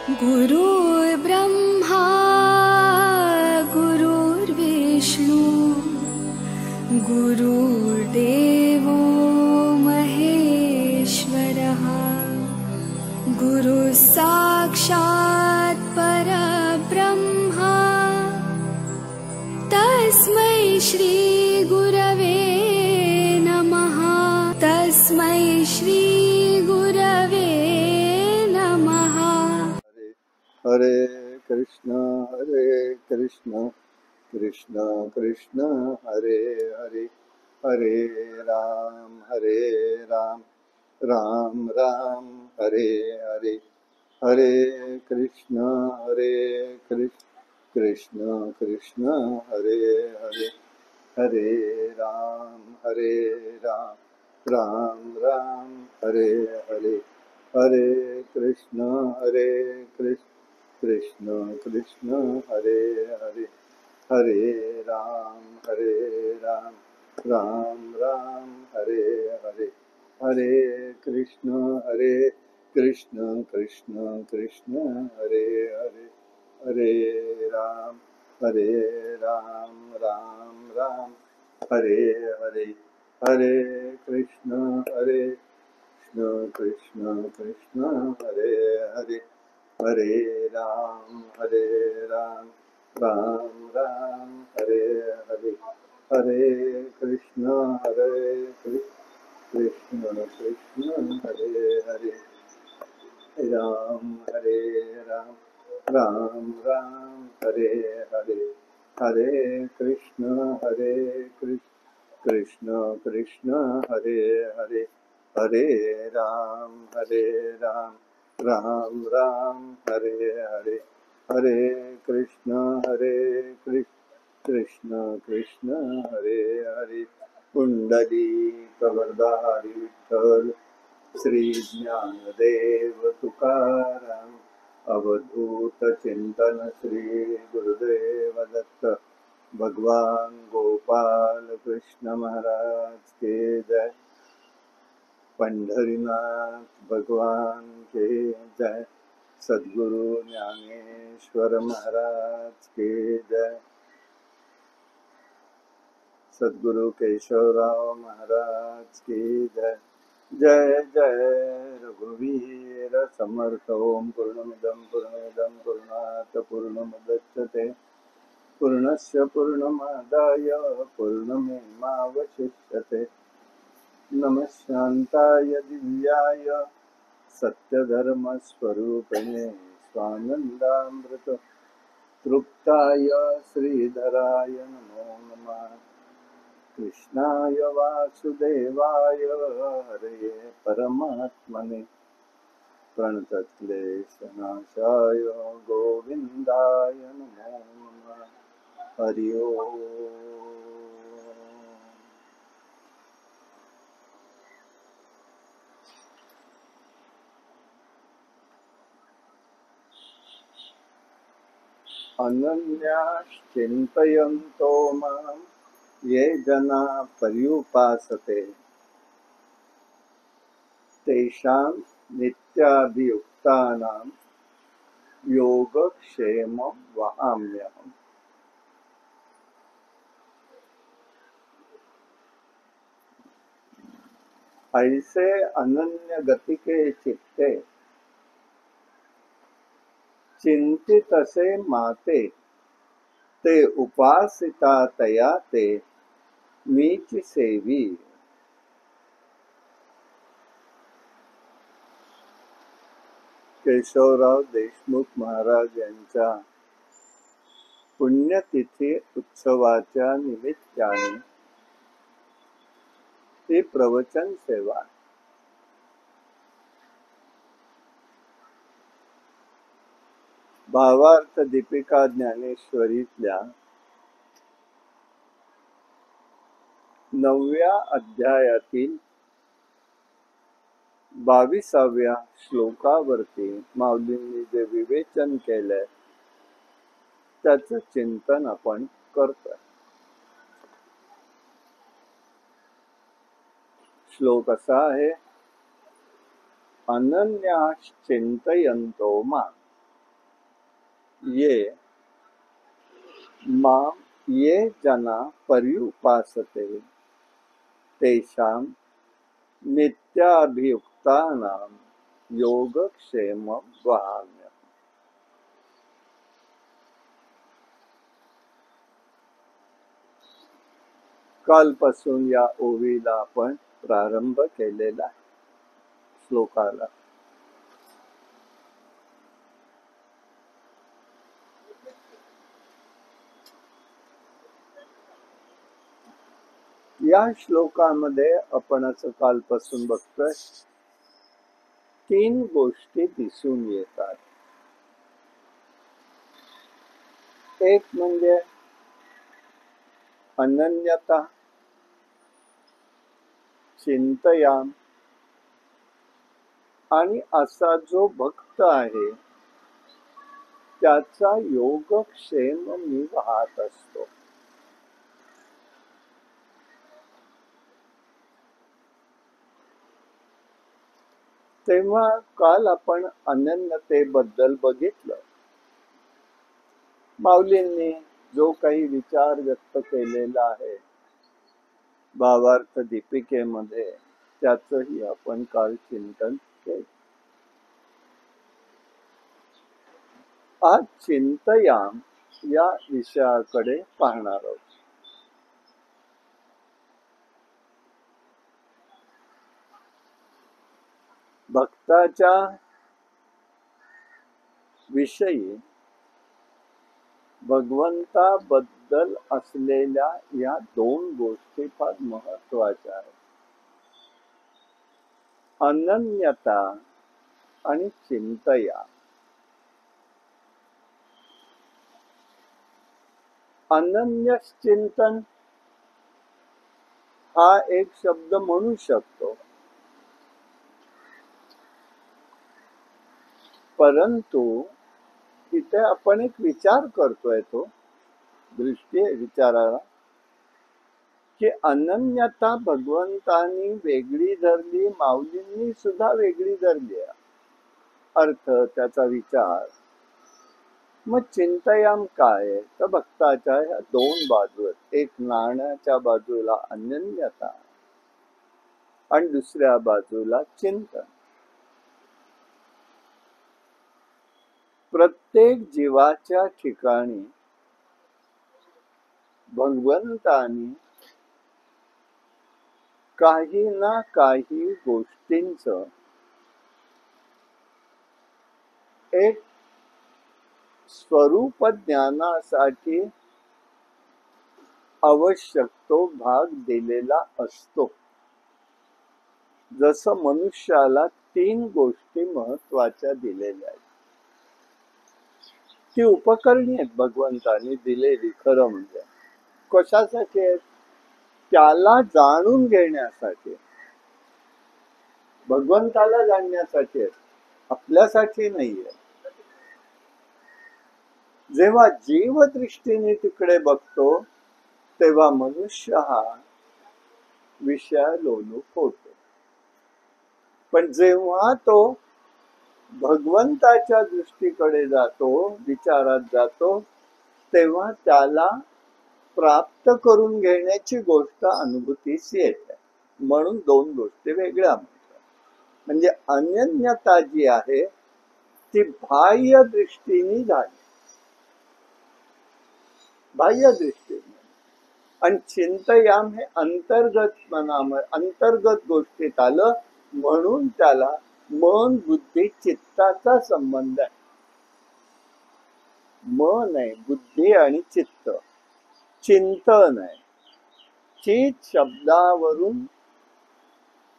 गुरुर्ब्रह्मा गुरुर्विष्णु गुरुर्देवो महेश्वरः गुरुः साक्षात् परब्रह्मा तस्मै श्री गुरवे नमः। तस्मै श्री गुरवे नमः। हरे कृष्ण कृष्ण कृष्ण हरे हरे, हरे राम राम राम हरे हरे, हरे कृष्ण कृष्ण कृष्ण हरे हरे, हरे राम राम राम हरे हरे, हरे कृष्ण कृष्ण कृष्ण हरे हरे, हरे राम राम राम हरे हरे, हरे कृष्ण कृष्ण कृष्ण हरे हरे, हरे राम राम राम हरे हरे, हरे कृष्ण कृष्ण कृष्ण हरे हरे, हरे राम राम राम हरे हरे, हरे कृष्ण कृष्ण कृष्ण हरे हरे, राम राम राम हरे हरे, हरे कृष्ण कृष्ण कृष्ण हरे हरे, हरे राम राम राम हरे हरे, हरे कृष्ण कृष्ण कृष्ण हरे हरे, कुंडली कवरदारी विठ्ठल श्री ज्ञानदेव तुकाराम, अवधूत चिंतन श्री गुरुदेव दत्त, भगवान गोपाल कृष्ण महाराज के जय, पंढरीनाथ भगवान के जय, सद्गुरु ज्ञानेश्वर महाराज के जय, सद्गुरु केशवराव महाराज की जय, जय जय रघुवीर समर्थ। ओम पूर्णमिदं पूर्णात् पूर्णमुदच्यते पूर्णस्य पूर्णमादाय पूर्णमेवावशिष्यते। नमः शान्ताय दिव्याय सत्यधर्मस्वरूपिणे स्वानन्दामृत तृप्ताय श्रीधराय नमो नमः। कृष्णाय वासुदेवाय हरे परमात्मने प्रणतक्लेशनाशाय गोविन्दाय नमो नमः। हरि ओम। अनन्याश्चिन्तयन्तो मां ये जना पर्युपासते तेषां नित्याभियुक्तानां योगक्षेमं वहाम्यहम्। ऐसे अनन्य गति के चित्ते चिंतित से माते ते उपासिता तया ते मीच सेवी। केशवराव देशमुख महाराज यांच्या पुण्यतिथी उत्सवाच्या निमित्ताने ही प्रवचन सेवा भावार्थ दीपिका ज्ञानेश्वरीतल्या 9व्या अध्यायातील 22व्या श्लोकावरती माऊलींनी जे विवेचन केलंय त्याचं चिंतन आपण करतोय। श्लोक असा आहे, अनन्याश्चिंतयन्तो मां। ये मां ये जना पर्युपासते तेषां नित्याभियुक्तानां योगक्षेमं वहाम्यहम्. कालपासून या ओवीला आपण प्रारंभ केलेला आहे श्लोकाला. या श्लोकामध्ये आपण असं कालपासून बघतोय 3 गोष्टी दिसून येतात. एक म्हणजे अनन्यता, चिंतयाम, आणि असा जो भक्त आहे त्याचा योगक्षेम मी पाहत असतो. तेव्हा काल आपण अनन्यतेबद्दल बघितलं. माऊलींनी जो काही विचार व्यक्त केलेला आहे भावार्थ दीपिकेमध्ये त्याचंही आपण काल चिंतन केलं. आज चिंतयाम या विषयाकडे पाहणार आहोत. भक्ताच्या विषयी भगवंताबद्दल असलेल्या या 2 गोष्टी फार महत्वाच्या आहेत. अनन्यता आणि चिंतया. अनन्य चिंतन हा एक शब्द म्हणू शकतो, परंतु इथे आपण एक विचार करतोय, तो दृष्टी आहे विचाराला, की अनन्यता भगवंतांनी वेगळी धरली, माऊलींनी सुद्धा वेगळी धरली आहे. अर्थ त्याचा विचार. मग चिंतयाम काय? तर भक्ताच्या ह्या 2 बाजू आहेत. एक नाण्याच्या बाजूला अनन्यता आणि दुसऱ्या बाजूला चिंतन. प्रत्येक जीवाच्या ठिकाणी भगवंतानी काही ना काही गोष्टींचं एक स्वरूप ज्ञानासाठी आवश्यक तो भाग दिलेला असतो. जसं मनुष्याला 3 गोष्टी महत्वाच्या दिलेल्या आहेत. ती उपकरणी आहेत भगवंतांनी दिलेली. खरं म्हणजे कशासाठी आहेत? त्याला जाणून घेण्यासाठी, भगवंताला जाणण्यासाठी आहेत, आपल्यासाठी नाहीये. जेव्हा जीव दृष्टीने तिकडे बघतो तेव्हा मनुष्य हा विषय लोलुप होतो. पण जेव्हा तो भगवंताच्या दृष्टीकडे जातो, विचारात जातो, तेव्हा त्याला प्राप्त करून घेण्याची गोष्ट अनुभूतीस येते. म्हणून 2 गोष्टी वेगळ्या म्हणतात. म्हणजे अनन्यता जी आहे ती बाह्य दृष्टीने झाली, बाह्य दृष्टीने. आणि चिंतयाम हे अंतर्गत मनामध्ये, अंतर्गत गोष्टीत आलं, म्हणून त्याला मन बुद्धी चित्ताचा संबंध आहे. मन आहे, बुद्धी आणि चित्त. चिंतन आहे. चित शब्दावरून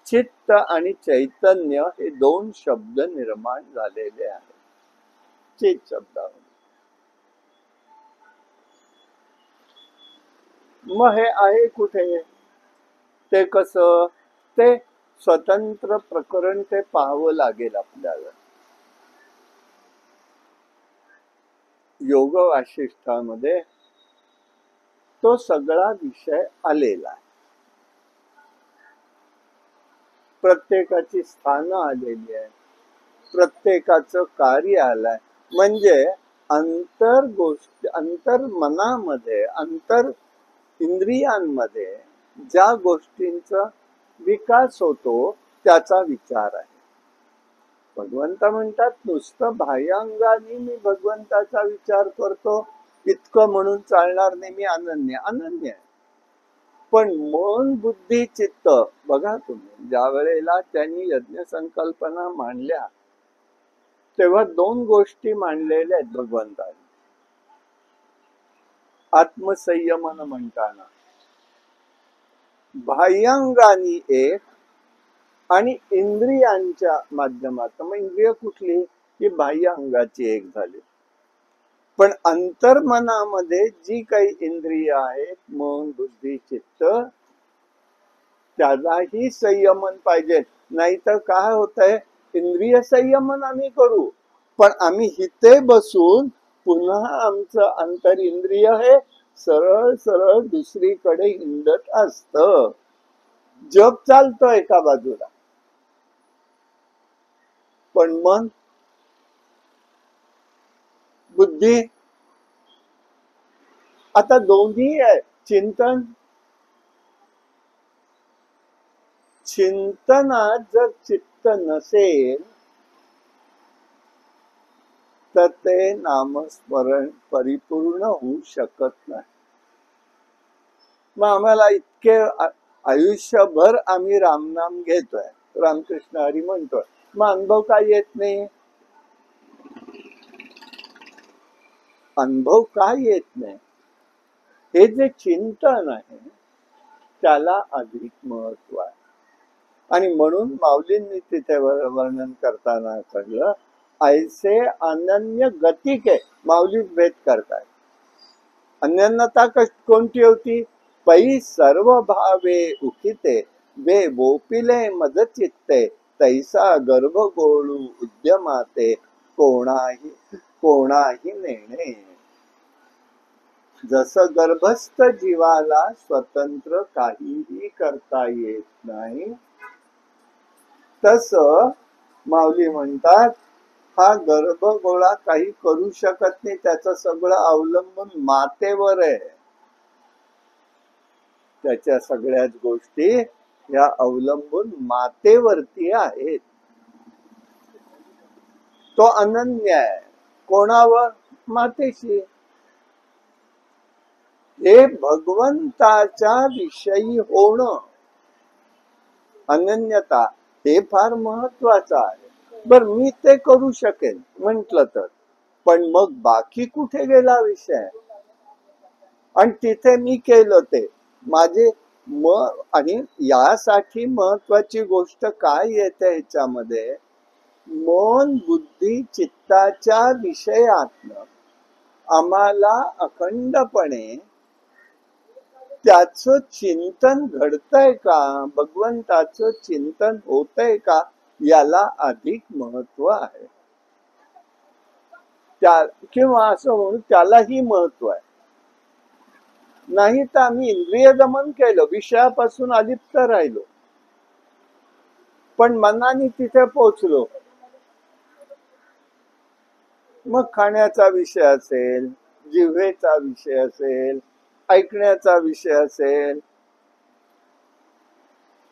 चित्त आणि चैतन्य हे 2 शब्द निर्माण झालेले आहेत. चित शब्दावरून. मग हे आहे कुठे? ते कसं? ते स्वतंत्र प्रकरण ते पाहावं लागेल आपल्याला. योग वासिष्ठामध्ये तो सगळा विषय आलेला आहे. प्रत्येकाची स्थानं आलेली आहे, प्रत्येकाचं कार्य आलंय. म्हणजे अंतर मनामध्ये, अंतर इंद्रियांमध्ये ज्या गोष्टींचा विकास होतो त्याचा विचार आहे. भगवंत म्हणतात नुसतं बाह्यांगाने मी भगवंताचा विचार करतो इतकं म्हणून चालणार नाही, मी अनन्य आहे. पण मन बुद्धी चित्त बघा तुम्ही, ज्या वेळेला त्यांनी यज्ञ संकल्पना मांडल्या तेव्हा दोन गोष्टी मांडलेल्या आहेत भगवंतांनी. आत्मसंयमन म्हणताना बाह्यांगानी एक आणि इंद्रियांच्या माध्यमात, मग इंद्रिय कुठली की बाह्य अंगाची एक झाली. पण अंतर्मनामध्ये जी काही इंद्रिय आहेत, मन बुद्धी चित्त, त्यालाही संयमन पाहिजे. नाहीतर काय होतंय, इंद्रिय संयमन आम्ही करू पण आम्ही हिते बसून पुन्हा आमचं अंतर इंद्रिय हे सरळ सरळ दुसरीकडे हिंडत असत. जप चालतो एका बाजूला, पण मन बुद्धी आता दोन्ही आहे. चिंतनात जर चित्त नसेल तर ते नामस्मरण परिपूर्ण होऊ शकत नाही. मग आम्हाला इतके आयुष्यभर आम्ही रामनाम घेतोय, रामकृष्ण हरी म्हणतोय, मग अनुभव काय येत नाही? अनुभव काय येत नाही? हे जे चिंतन आहे त्याला अधिक महत्व आहे. आणि म्हणून माऊलींनी तिथे वर्णन करताना सगळं ऐसे अनन्य गतिके माऊलीच भेद करताय. अनन्यता कोणती होती? पै सर्व भावे उखिते वे बोपिले मद चित्ते तैसा गर्भ गोळू उद्यमाते कोणाही नेणे. जसं गर्भस्थ जीवाला स्वतंत्र काहीही करता येत नाही, तस माऊली म्हणतात हा गर्भगोळा काही करू शकत नाही, त्याचं सगळं अवलंबून मातेवर आहे. त्याच्या सगळ्याच गोष्टी या अवलंबून मातेवरती आहेत. तो अनन्य आहे. कोणावर? मातेशी. हे भगवंताच्या विषयी होणं, अनन्यता, हे फार महत्वाचं आहे. बर मी ते करू शकेन म्हंटल तर, पण मग बाकी कुठे गेला विषय? आणि तिथे मी केलं ते माझे आणि यासाठी महत्वाची गोष्ट काय येते ह्याच्यामध्ये, मन बुद्धी चित्ताच्या विषयातनं आम्हाला अखंडपणे त्याचं चिंतन घडतंय का, भगवंताचं चिंतन होतंय का, याला अधिक महत्व आहे. किंवा असं म्हणून त्यालाही महत्व आहे. नाही तर आम्ही इंद्रिय दमन केलं, विषयापासून अलिप्त राहिलो, पण मनाने तिथे पोचलो. मग खाण्याचा विषय असेल, जिव्हेचा विषय असेल, ऐकण्याचा विषय असेल.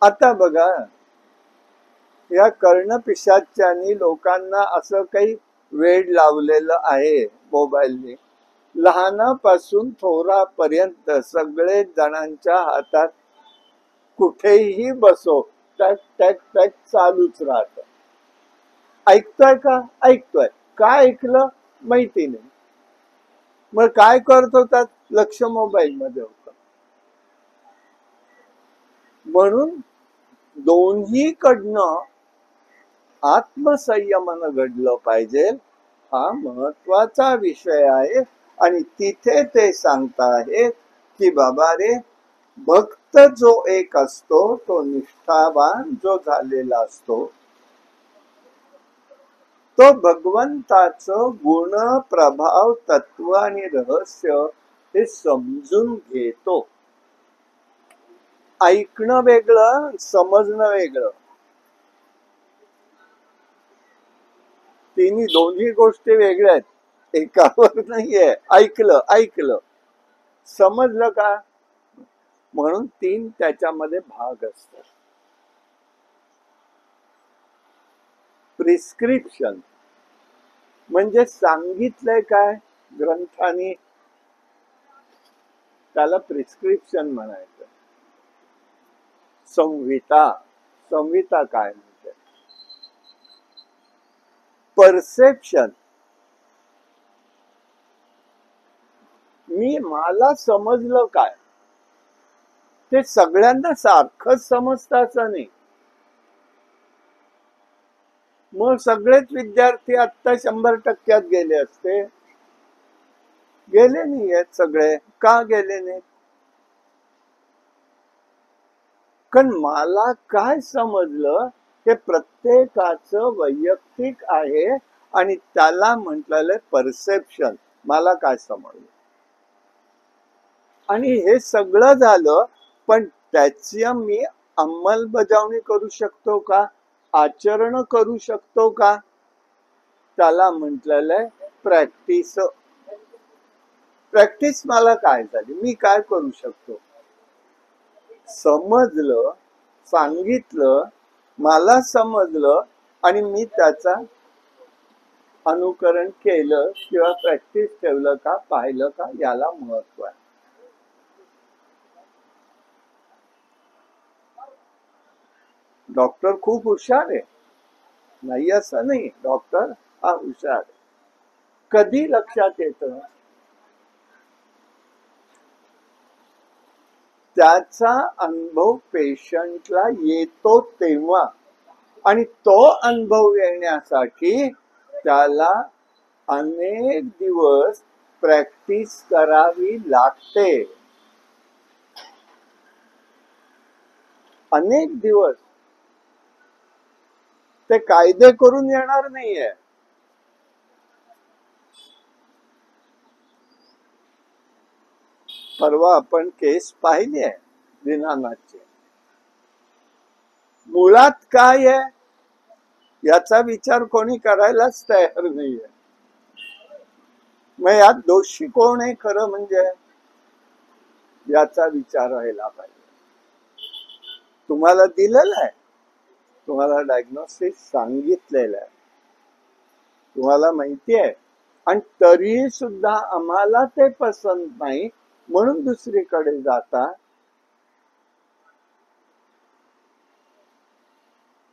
आता बघा, या कर्णपिशाच्यांनी लोकांना असं काही वेड लावलेलं आहे मोबाईलने. लहानापासून थोरापर्यंत सगळे जणांच्या हातात कुठेही बसो टॅक टॅक टॅक चालूच राहत. ऐकतोय का? ऐकतोय. काय ऐकलं माहिती नाही. मग काय करत होतात? लक्ष मोबाईल मध्ये होत. म्हणून दोन्हीकडनं आत्मसंयमन घडलं पाहिजे, हा महत्वाचा विषय आहे. आणि तिथे ते सांगताहेत की बाबा रे, भक्त जो एक असतो तो निष्ठावान जो झालेला असतो, तो भगवंताचं गुण प्रभाव तत्व आणि रहस्य हे समजून घेतो. ऐकणं वेगळं, समजणं वेगळं. दोन्ही गोष्टी वेगळ्या आहेत. एकावर नाहीये. ऐकलं ऐकलं, समजलं का? म्हणून 3 त्याच्यामध्ये भाग असतात. प्रिस्क्रिप्शन म्हणजे सांगितलंय काय ग्रंथानी, त्याला प्रिस्क्रिप्शन म्हणायचं. संहिता, संहिता काय म्हणजे? परसेप्शन, मला समजलं काय, ते सगळ्यांना सारखंच समजतं असं नाही. मग सगळेच विद्यार्थी आता 100% गेले असते? गेले नाही आहेत सगळे. का गेले नाहीत? कारण मला काय समजलं हे प्रत्येकाचं वैयक्तिक आहे आणि त्याला म्हटलेलं परसेप्शन. मला काय समजलं, आणि हे सगळं झालं, पण त्याची मी अंमलबजावणी करू शकतो का, आचरण करू शकतो का, त्याला म्हटलेलं आहे प्रॅक्टिस. प्रॅक्टिस मला काय झाली, मी काय करू शकतो? समजलं, सांगितलं, मला समजलं आणि मी त्याचा अनुकरण केलं किंवा प्रॅक्टिस ठेवलं का, पाहिलं का, याला महत्व आहे. डॉक्टर खूप हुशार आहे, नाही असं नाही, डॉक्टर हा हुशार आहे. कधी लक्षात येतं? त्याचा अनुभव पेशंटला येतो तेव्हा, आणि तो अनुभव येण्यासाठी त्याला अनेक दिवस प्रॅक्टिस करावी लागते. अनेक दिवस. ते कायदे करून येणार नाहीये. परवा आपण केस पाहिली आहे दिनानाथची. मुळात काय आहे याचा विचार कोणी करायलाच तयार नाहीये. मग यात दोषी कोण आहे खरं म्हणजे, याचा विचार व्हायला पाहिजे. तुम्हाला दिलेलं आहे, तुम्हाला डायग्नोसिस सांगितलेलं आहे, तुम्हाला माहिती आहे, आणि तरी सुद्धा आम्हाला ते पसंत नाही म्हणून दुसरीकडे जाता.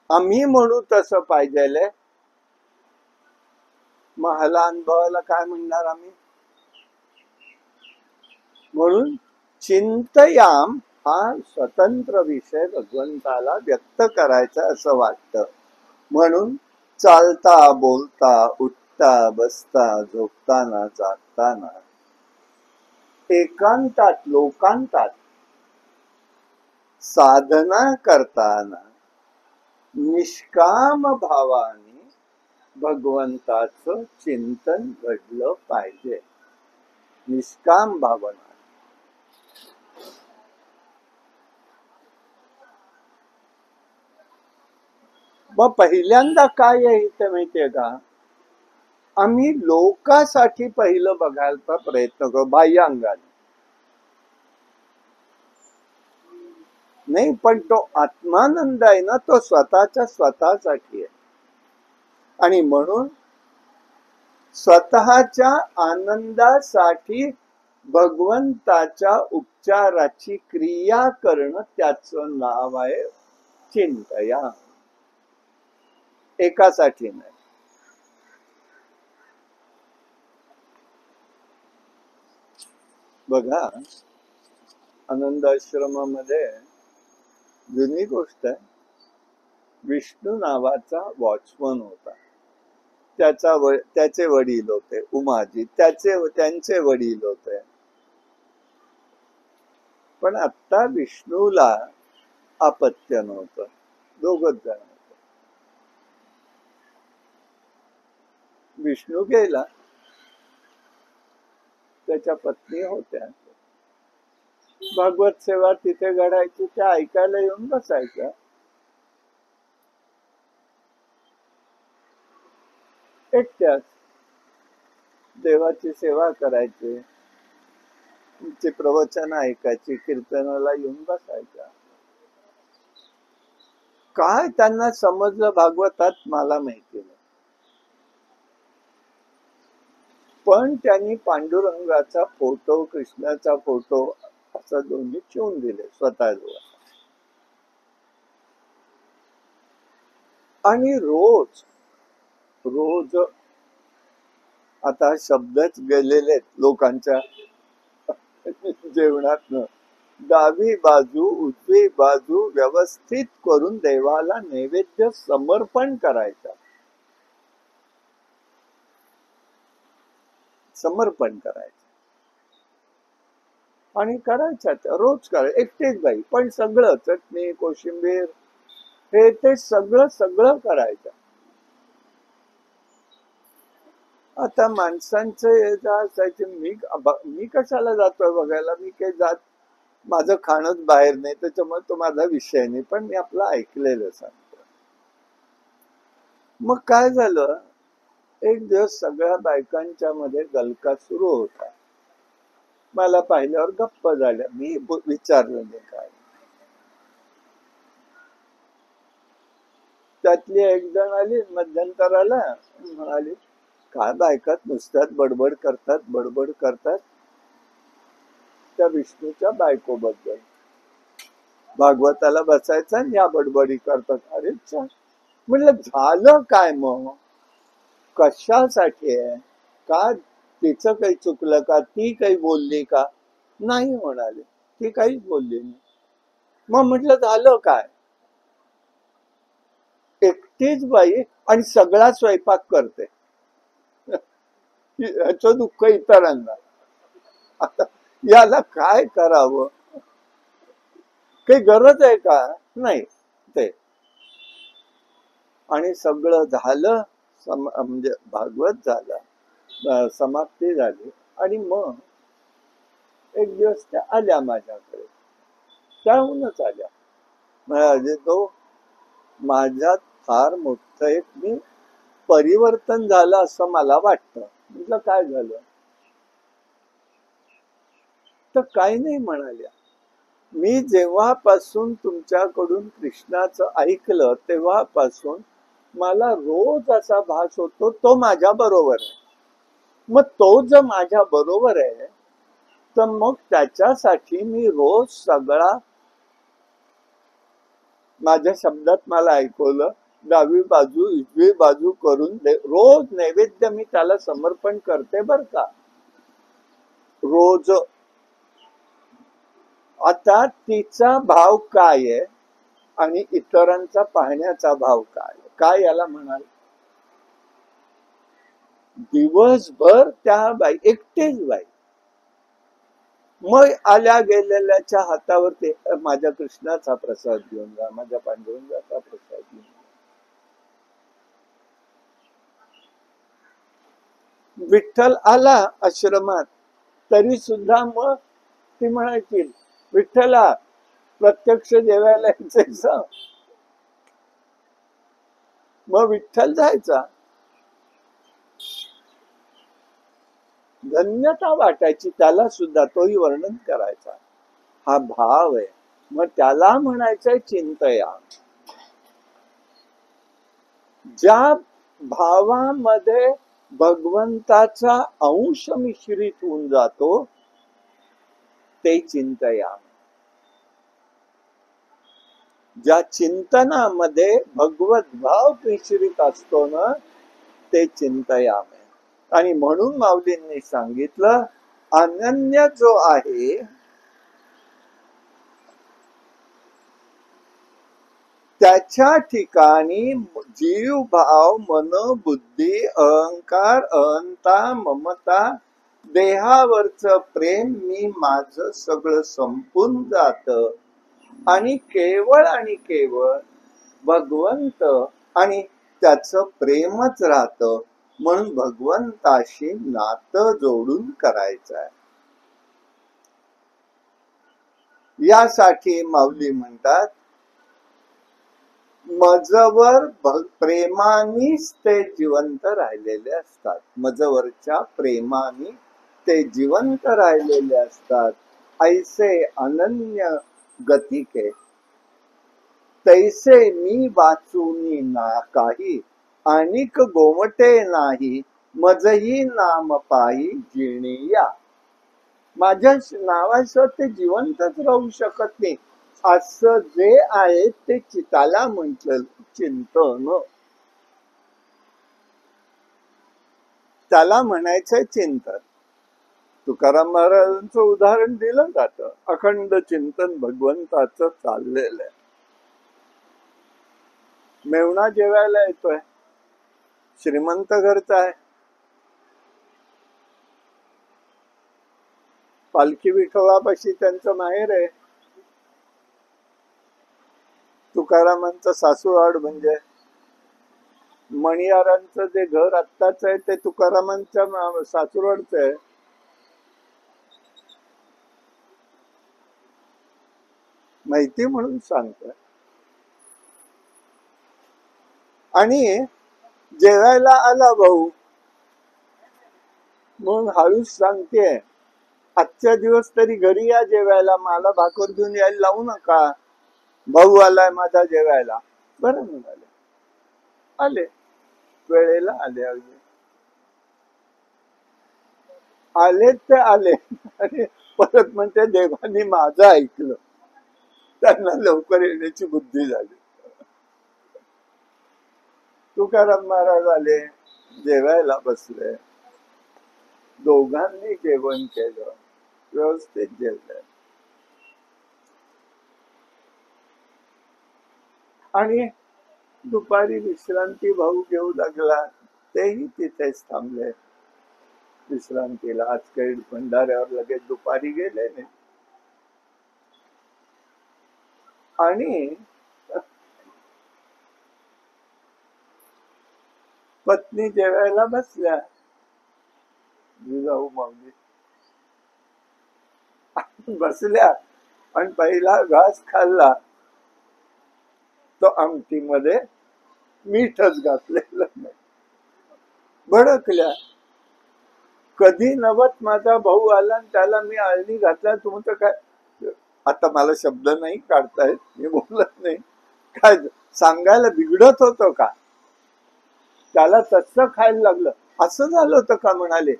आम्ही म्हणू तसं पाहिजे, मग ह्याला अनुभवाला काय म्हणणार आम्ही? म्हणून चिंतयाम हा स्वतंत्र विषय भगवंताला व्यक्त करायचा असं वाटतं. म्हणून चालता बोलता, उठता बसता, झोपताना जागताना, एकांतात लोकांतात, साधना करताना निष्काम भावाने भगवंताचं चिंतन घडलं पाहिजे. निष्काम भावना. मग पहिल्यांदा काय आहे ते माहितीये का? आम्ही लोकासाठी पहिलं बघायचा प्रयत्न करू, बाह्यांगाने नाही, पण तो आत्मानंद आहे ना, तो स्वतःच्या स्वतःसाठी आहे. आणि म्हणून स्वतःच्या आनंदासाठी भगवंताच्या उपचाराची क्रिया करणं, त्याचं नाव आहे चिंतया. एकासाठी नाही. बघा, आनंद आश्रमामध्ये जुनी गोष्ट आहे, विष्णू नावाचा वॉचमन होता. त्याचे वडील होते उमाजी, त्यांचे वडील होते. पण आता विष्णूला अपत्य नव्हतं, दोघच जण होते. विष्णू गेला, त्याच्या पत्नी होत्या. भागवत सेवा तिथे घडायची, त्या ऐकायला येऊन बसायच्या. एकट्याच. देवाची सेवा करायची, तुमचे प्रवचन ऐकायची, कीर्तनाला येऊन बसायच्या. काय त्यांना समजलं भागवतात मला माहिती नाही, पण त्यांनी पांडुरंगाचा फोटो, कृष्णाचा फोटो असं दोन्ही ठेवून दिले स्वतःजवळ. आणि रोज रोज आता शब्दच गेलेले लोकांच्या जेवणातनं, डावी बाजू उजवी बाजू व्यवस्थित करून देवाला नैवेद्य समर्पण करायचा, समर्पण करायचं. आणि करायच्या त्या रोज करायचं, एकटेच बाई, पण सगळं चटणी कोशिंबीर हे ते सगळं सगळं करायचं. आता माणसांचं असायचे, मी कशाला जातोय बघायला, मी काही जात, माझं खाणंच बाहेर नाही, त्याच्यामुळे तो माझा विषय नाही, पण मी आपलं ऐकलेलं सांगतो. मग काय झालं, एक दिवस सगळ्या बायकांच्या मध्ये गलका सुरू होता. मला पाहिल्यावर गप्प झाल्या, मी विचारलं नाही काय. त्यातली एक जण आली मध्यंतराला, म्हणाली काय बायकात नुसत्यात बडबड करतात, बडबड करतात त्या विष्णूच्या बायकोबद्दल, भागवताला बसायचं आणि या बडबडी करतात. अरे छान. म्हटलं झालं काय मग, कशासाठी आहे, का तिचं काही चुकलं का, ती काही बोलली का, नाही म्हणाले, ती काहीच बोलली नाही. मग म्हटलं झालं काय, एकटीच बाई आणि सगळा स्वयंपाक करते, याचं दुःख इतरांना, आता याला काय करावं, काही गरज आहे का, नाही ते. आणि सगळं झालं, म्हणजे भागवत झालं, समाप्ती झाली. आणि मग एक दिवस त्या आल्या माझ्याकडे, त्याहूनच आल्या, म्हणजे तो माझ्यात फार मोठं एक मी परिवर्तन झालं असं मला वाटतं. म्हटलं काय झालं, तर काही नाही म्हणाल्या, मी जेव्हापासून तुमच्याकडून कृष्णाचं ऐकलं तेव्हापासून मला रोज असा भास होतो तो माझ्या बरोबर आहे. मग तो जर माझ्या बरोबर आहे तर मग त्याच्यासाठी मी रोज सगळा, माझ्या शब्दात मला ऐकवलं, डावी बाजू उजवी बाजू करून रोज नैवेद्य मी त्याला समर्पण करते बर का, रोज. आता तिचा भाव काय आहे आणि इतरांचा पाहण्याचा भाव काय, काय याला म्हणाल. दिवसभर त्या बाई, एकटेच बाई, मग आल्या गेलेल्याच्या हातावरती माझ्या कृष्णाचा प्रसाद घेऊन जा, माझ्या पांडुरंगाचा प्रसाद घेऊन जा. विठ्ठल आला आश्रमात तरी सुद्धा मग ती म्हणायची, विठ्ठला प्रत्यक्ष जेवायला यायचं. मग विठ्ठल जायचा, धन्यता वाटायची त्याला सुद्धा, तोही वर्णन करायचा, हा भाव आहे. मग त्याला म्हणायचंय चिंतया. ज्या भावामध्ये भगवंताचा अंश मिश्रित होऊन जातो ते चिंतया. ज्या चिंतनामध्ये भगवत भाव मिश्रित असतो ना ते चिंतया. आणि म्हणून माऊलींनी सांगितलं, अनन्य जो आहे त्याच्या ठिकाणी जीव भाव मन बुद्धी अहंकार अहंता ममता देहावरच प्रेम मी माझं सगळं संपून जात आणि केवळ भगवंत आणि त्याचं प्रेमच राहत. म्हणून भगवंताशी नातं जोडून करायचं आहे. यासाठी माऊली म्हणतात, मजवर प्रेमानेच ते जिवंत राहिलेले असतात. मजवरच्या प्रेमाने ते जिवंत राहिलेले असतात. ऐसे अनन्य गतिके तैसे मी वाचूनी ना काही, अनिक गोमटे नाही मजही नाम पायी जिणिया. माझ्या नावाचं ते जिवंतच राहू शकत नाही. असं जे आहे ते चिताला म्हटलं चिंतन, त्याला म्हणायचं चिंतन. तुकाराम महाराजांचं उदाहरण दिलं जातं. अखंड चिंतन भगवंताचं चाललेलं आहे. मेवणा जेवायला येतोय, श्रीमंत घरचा आहे, पालखी विठोबापाशी त्यांचं माहेर आहे. तुकारामांचं सासूरवाड म्हणजे मणियारांचं जे घर आत्ताच आहे ते तुकारामांच्या सासूरवाडचं आहे. माहिती म्हणून सांगतोय. आणि जेवायला आला भाऊ, मग हळूच सांगते, आजच्या दिवस तरी घरी या जेवायला, मला भाकर घेऊन यायला लावू नका, भाऊ आलाय माझा जेवायला. बरं म्हणाले, आले वेळेला आले. अगदी आले ते आले आणि परत म्हणते देवानी माझं ऐकलं, त्यांना लवकर येण्याची बुद्धी झाली. तुकाराम महाराज आले, जेवायला बसले, दोघांनी जेवण केलं, व्यवस्थित जेवलं. आणि दुपारी विश्रांती भाऊ घेऊ लागला, तेही तिथेच थांबले विश्रांतीला. आज काही भंडाऱ्यावर लगेच दुपारी गेले नाही. आणि पत्नी जेवायला बसल्या, जिजाऊ माऊली बसल्या आणि पहिला घास खाल्ला तो आमटीमध्ये मीठच घातलेलं नाही. भडकल्या, कधी नवत माझा भाऊ आला आणि त्याला मी आळणी घातला, तुमचं काय. आता मला शब्द नाही काढतायत, मी बोलत नाही, काय सांगायला बिघडत होतं का, त्याला तसं खायला लागलं, असं झालं होतं का म्हणाले.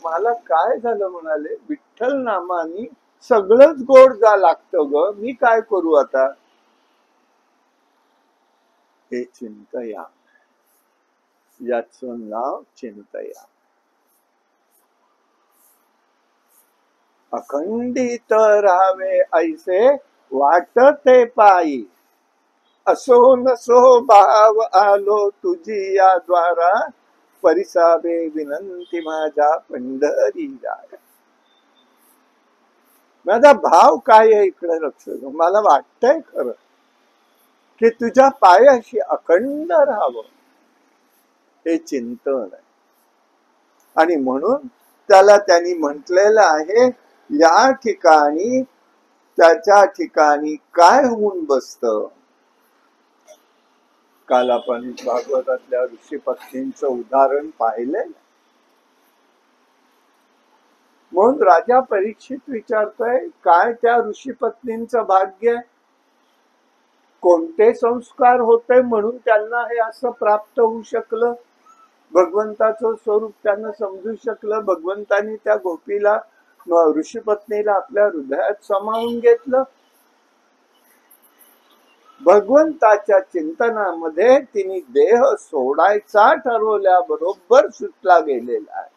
मला काय झालं म्हणाले, विठ्ठल नामानी सगळंच गोड जा लागतं ग, मी काय करू आता. हे चिंतया, याचं नाव चिंतया. अखंडित राहावे ऐसे वाटते पायी, असो नसो भाव आलो तुझी या द्वारा, परिसावे विनंती माझ्या पंढरी जाय. माझा भाव काय आहे इकडे लक्ष दे. मला वाटतंय खरं की तुझ्या पायाशी अखंड राहावं, हे चिंतन आहे. आणि म्हणून त्याला त्यांनी म्हटलेलं आहे, या ठिकाणी त्याच्या ठिकाणी काय होऊन बसत. काल आपण भागवतातल्या ऋषी पत्नींचं उदाहरण पाहिलंय. म्हणून राजा परीक्षित विचारतोय, काय त्या ऋषी पत्नींचं भाग्य, कोणते संस्कार होते म्हणून त्यांना हे असं प्राप्त होऊ शकलं, भगवंताचं स्वरूप त्यांना समजू शकलं, भगवंतानी त्या गोपीला ऋषी पत्नीला आपल्या हृदयात समावून घेतलं. भगवंताच्या चिंतनामध्ये तिने देह सोडायचा ठरवल्याबरोबर सुटला गेलेला आहे.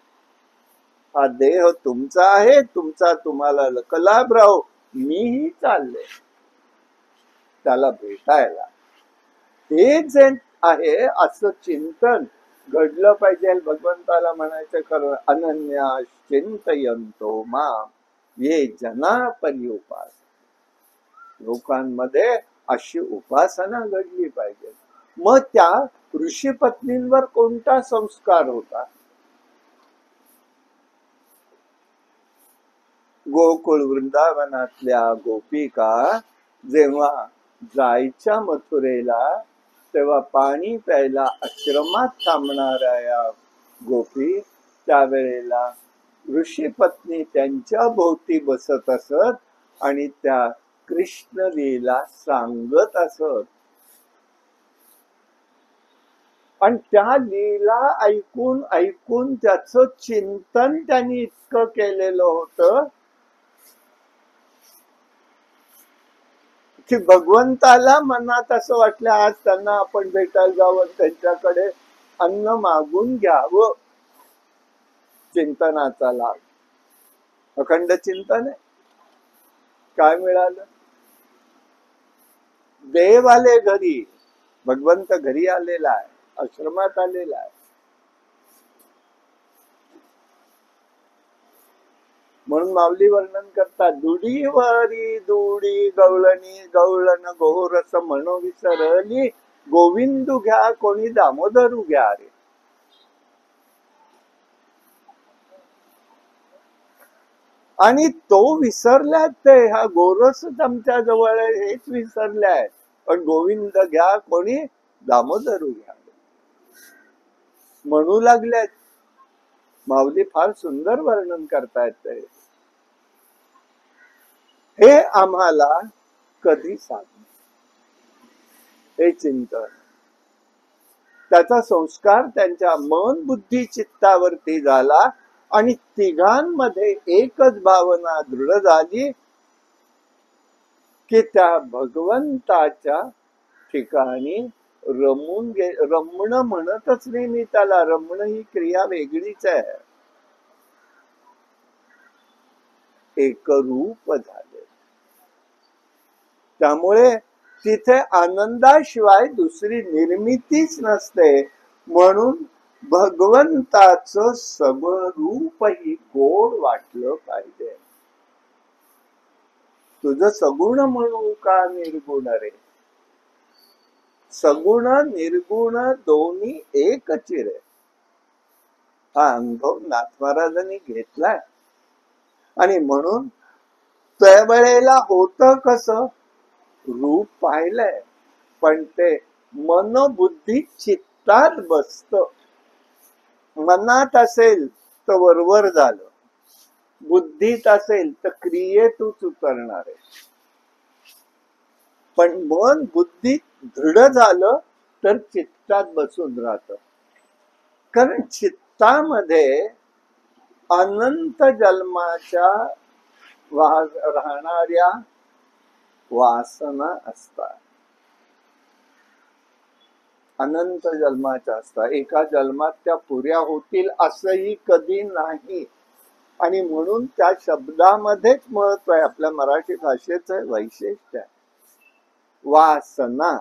हा देह तुमचा आहे, तुमचा तुम्हाला लकलाभ राहो, मीही चालले त्याला भेटायला. हे जे आहे असं चिंतन घडलं पाहिजे. भगवंताला म्हणायचं खरं, अनन्या चिंतयंतो माम ये जना परी उपास. लोकांमध्ये अशी उपासना घडली पाहिजे. मग त्या ऋषी पत्नींवर कोणता संस्कार होता. गोकुळ वृंदावनातल्या गोपिका जेव्हा जायच्या मथुरेला, तेव्हा पाणी प्यायला आश्रमात थांबणाऱ्या या गोपी त्यावेळेला ऋषी पत्नी त्यांच्या भोवती बसत असत आणि त्या कृष्ण लीला सांगत असत. आणि त्या लीला ऐकून ऐकून त्याचं चिंतन त्यांनी इतकं केलेलं होतं की भगवंताला मनात असं वाटलं आज त्यांना आपण भेटायला जावं, त्यांच्याकडे अन्न मागून घ्यावं. चिंतनाचा लाभ, अखंड चिंतन आहे. काय मिळालं? देव आले घरी, भगवंत घरी आलेला आहे, आश्रमात आलेला आहे. म्हणून माऊली वर्णन करतात, दुडीवरी दुडी गवळणी गवळण घोरस म्हणो विसरली, गोविंदू घ्या कोणी दामोदरू घ्या रे. आणि तो विसरल्यात, ते हा गोरस आमच्या जवळ आहे हेच विसरल्यात, पण गोविंद घ्या कोणी दामोदरू घ्या म्हणू लागल्यात. माऊली फार सुंदर वर्णन करतायत ते. हे आम्हाला कधी साधलं हे चिंतन, त्याचा संस्कार त्यांच्या मन बुद्धी चित्तावरती झाला आणि तिघांमध्ये एकच भावना दृढ झाली की त्या भगवंताच्या ठिकाणी रमण म्हणतच नाही मी त्याला, रमण ही क्रिया वेगळीच आहे. एकरूप झाले. त्यामुळे तिथे आनंदाशिवाय दुसरी निर्मितीच नसते. म्हणून भगवंताचं सगळं रूपही गोड वाटलं पाहिजे. तुझं सगुण म्हणू का निर्गुण रे, सगुण निर्गुण दोन्ही एकच रे. हा अनुभव नाथ महाराजांनी घेतलाय. आणि म्हणून त्यावेळेला होतं कसं, रूप पाहिलंय पण ते मन बुद्धी चित्तात बसत. मनात असेल तर वरवर झालं, बुद्धीत असेल तर क्रियेतूच उतरणार आहे. पण मन बुद्धीत दृढ झालं तर चित्तात बसून राहत. कारण चित्तामध्ये अनंत जन्माच्या राहणाऱ्या वासना असतात, अनंत जन्माच्या असतात. एका जन्मात त्या पुऱ्या होतील असंही कधी नाही. आणि म्हणून त्या शब्दामध्येच महत्व आहे. आपल्या मराठी भाषेचं वैशिष्ट्य आहे वासना.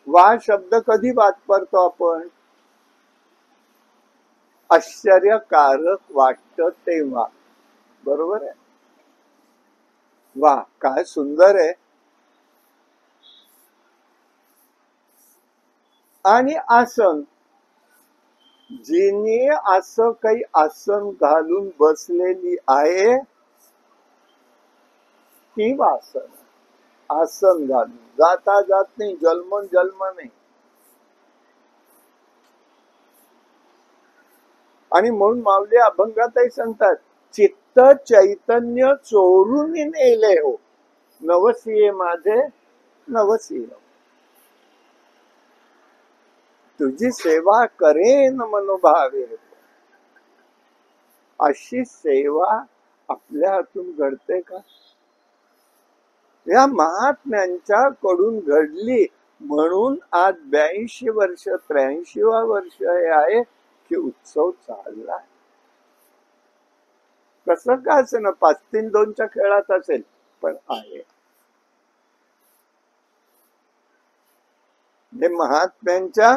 वा शब्द कधी वापरतो आपण, आश्चर्यकारक वाटत तेव्हा, बरोबर आहे. वा काय सुंदर आहे. आणि आसन, जिने असं काही आसन घालून बसलेली आहे ती वासन. आसन घालून जाता जात नाही, जन्म नाही. आणि म्हणून माऊली अभंगातही सांगतात, चित्त चैतन्य चोरून नेले हो, नवसिये माझे नवसिये. तुझी सेवा करेन मनोभावे. अशी सेवा आपल्या हातून घडते का? या महात्म्यांच्या कडून घडली. म्हणून आज 82 वर्ष 83वा वर्ष हे आहे की उत्सव चालला. कसं का असेल ना, 5-3-2च्या खेळात असेल पण आहे. हे महात्म्यांच्या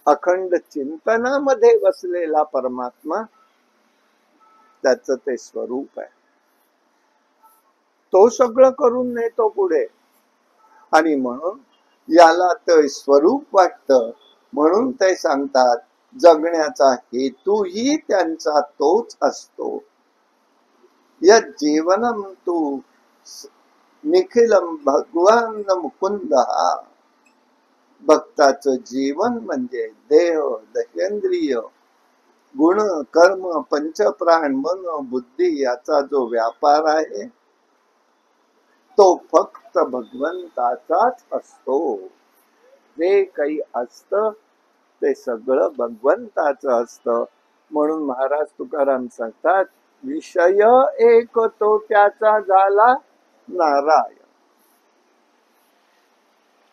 अखंड चिंतनामध्ये बसलेला परमात्मा, त्याचं ते स्वरूप आहे. तो सगळं करून नेतो पुढे. आणि म्हणून याला ते स्वरूप वाटतं. म्हणून ते सांगतात, जगण्याचा हेतूही त्यांचा तोच असतो. या जीवनम तू निखिलम भगवान मुकुंद. भक्ताचं जीवन म्हणजे देह, दशेंद्रिय, गुण, कर्म, पंचप्राण, मन, बुद्धी याचा जो व्यापार आहे तो फक्त भगवंताचाच असतो. जे काही असतं ते सगळं भगवंताचं असतं. म्हणून महाराज तुकाराम सांगतात, विषय एक तो त्याचा झाला नारायण.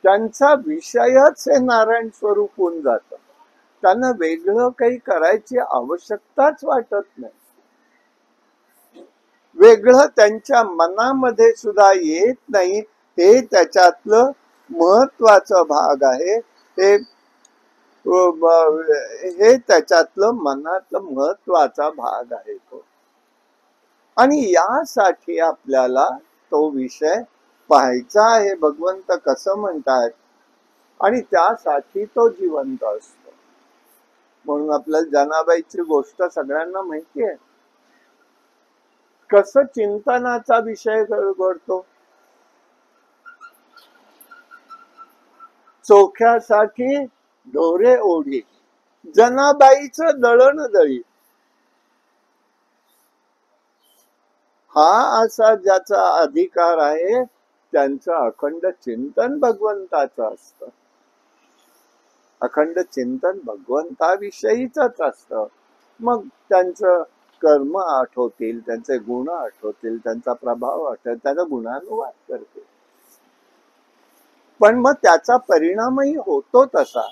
त्यांचा विषयच हे नारायण स्वरूप होऊन जातं. त्यांना वेगळं काही करायची आवश्यकताच वाटत नाही. वेगळं त्यांच्या मनामध्ये सुद्धा येत नाही. हे त्याच्यातलं महत्वाचं भाग आहे. हे त्याच्यातलं मनातलं महत्वाचा भाग आहे तो. आणि यासाठी आपल्याला तो विषय पाहायचा आहे. भगवंत कसं म्हणतात आणि त्यासाठी तो जिवंत असतो. म्हणून आपल्याला जनाबाईची गोष्ट सगळ्यांना माहिती आहे. कसं चिंतनाचा विषय घडतो. चोख्यासाठी ढोरे ओढी, जनाबाईचं दळण दळी. हा असा ज्याचा अधिकार आहे त्यांचं अखंड चिंतन भगवंताचं असतं. अखंड चिंतन भगवंताविषयीच असतं. मग त्यांचं कर्म आठवतील, त्यांचे गुण आठवतील, त्यांचा प्रभाव आठवतील, त्याचा गुणानुवाद करतील. पण मग त्याचा परिणामही होतो तसा.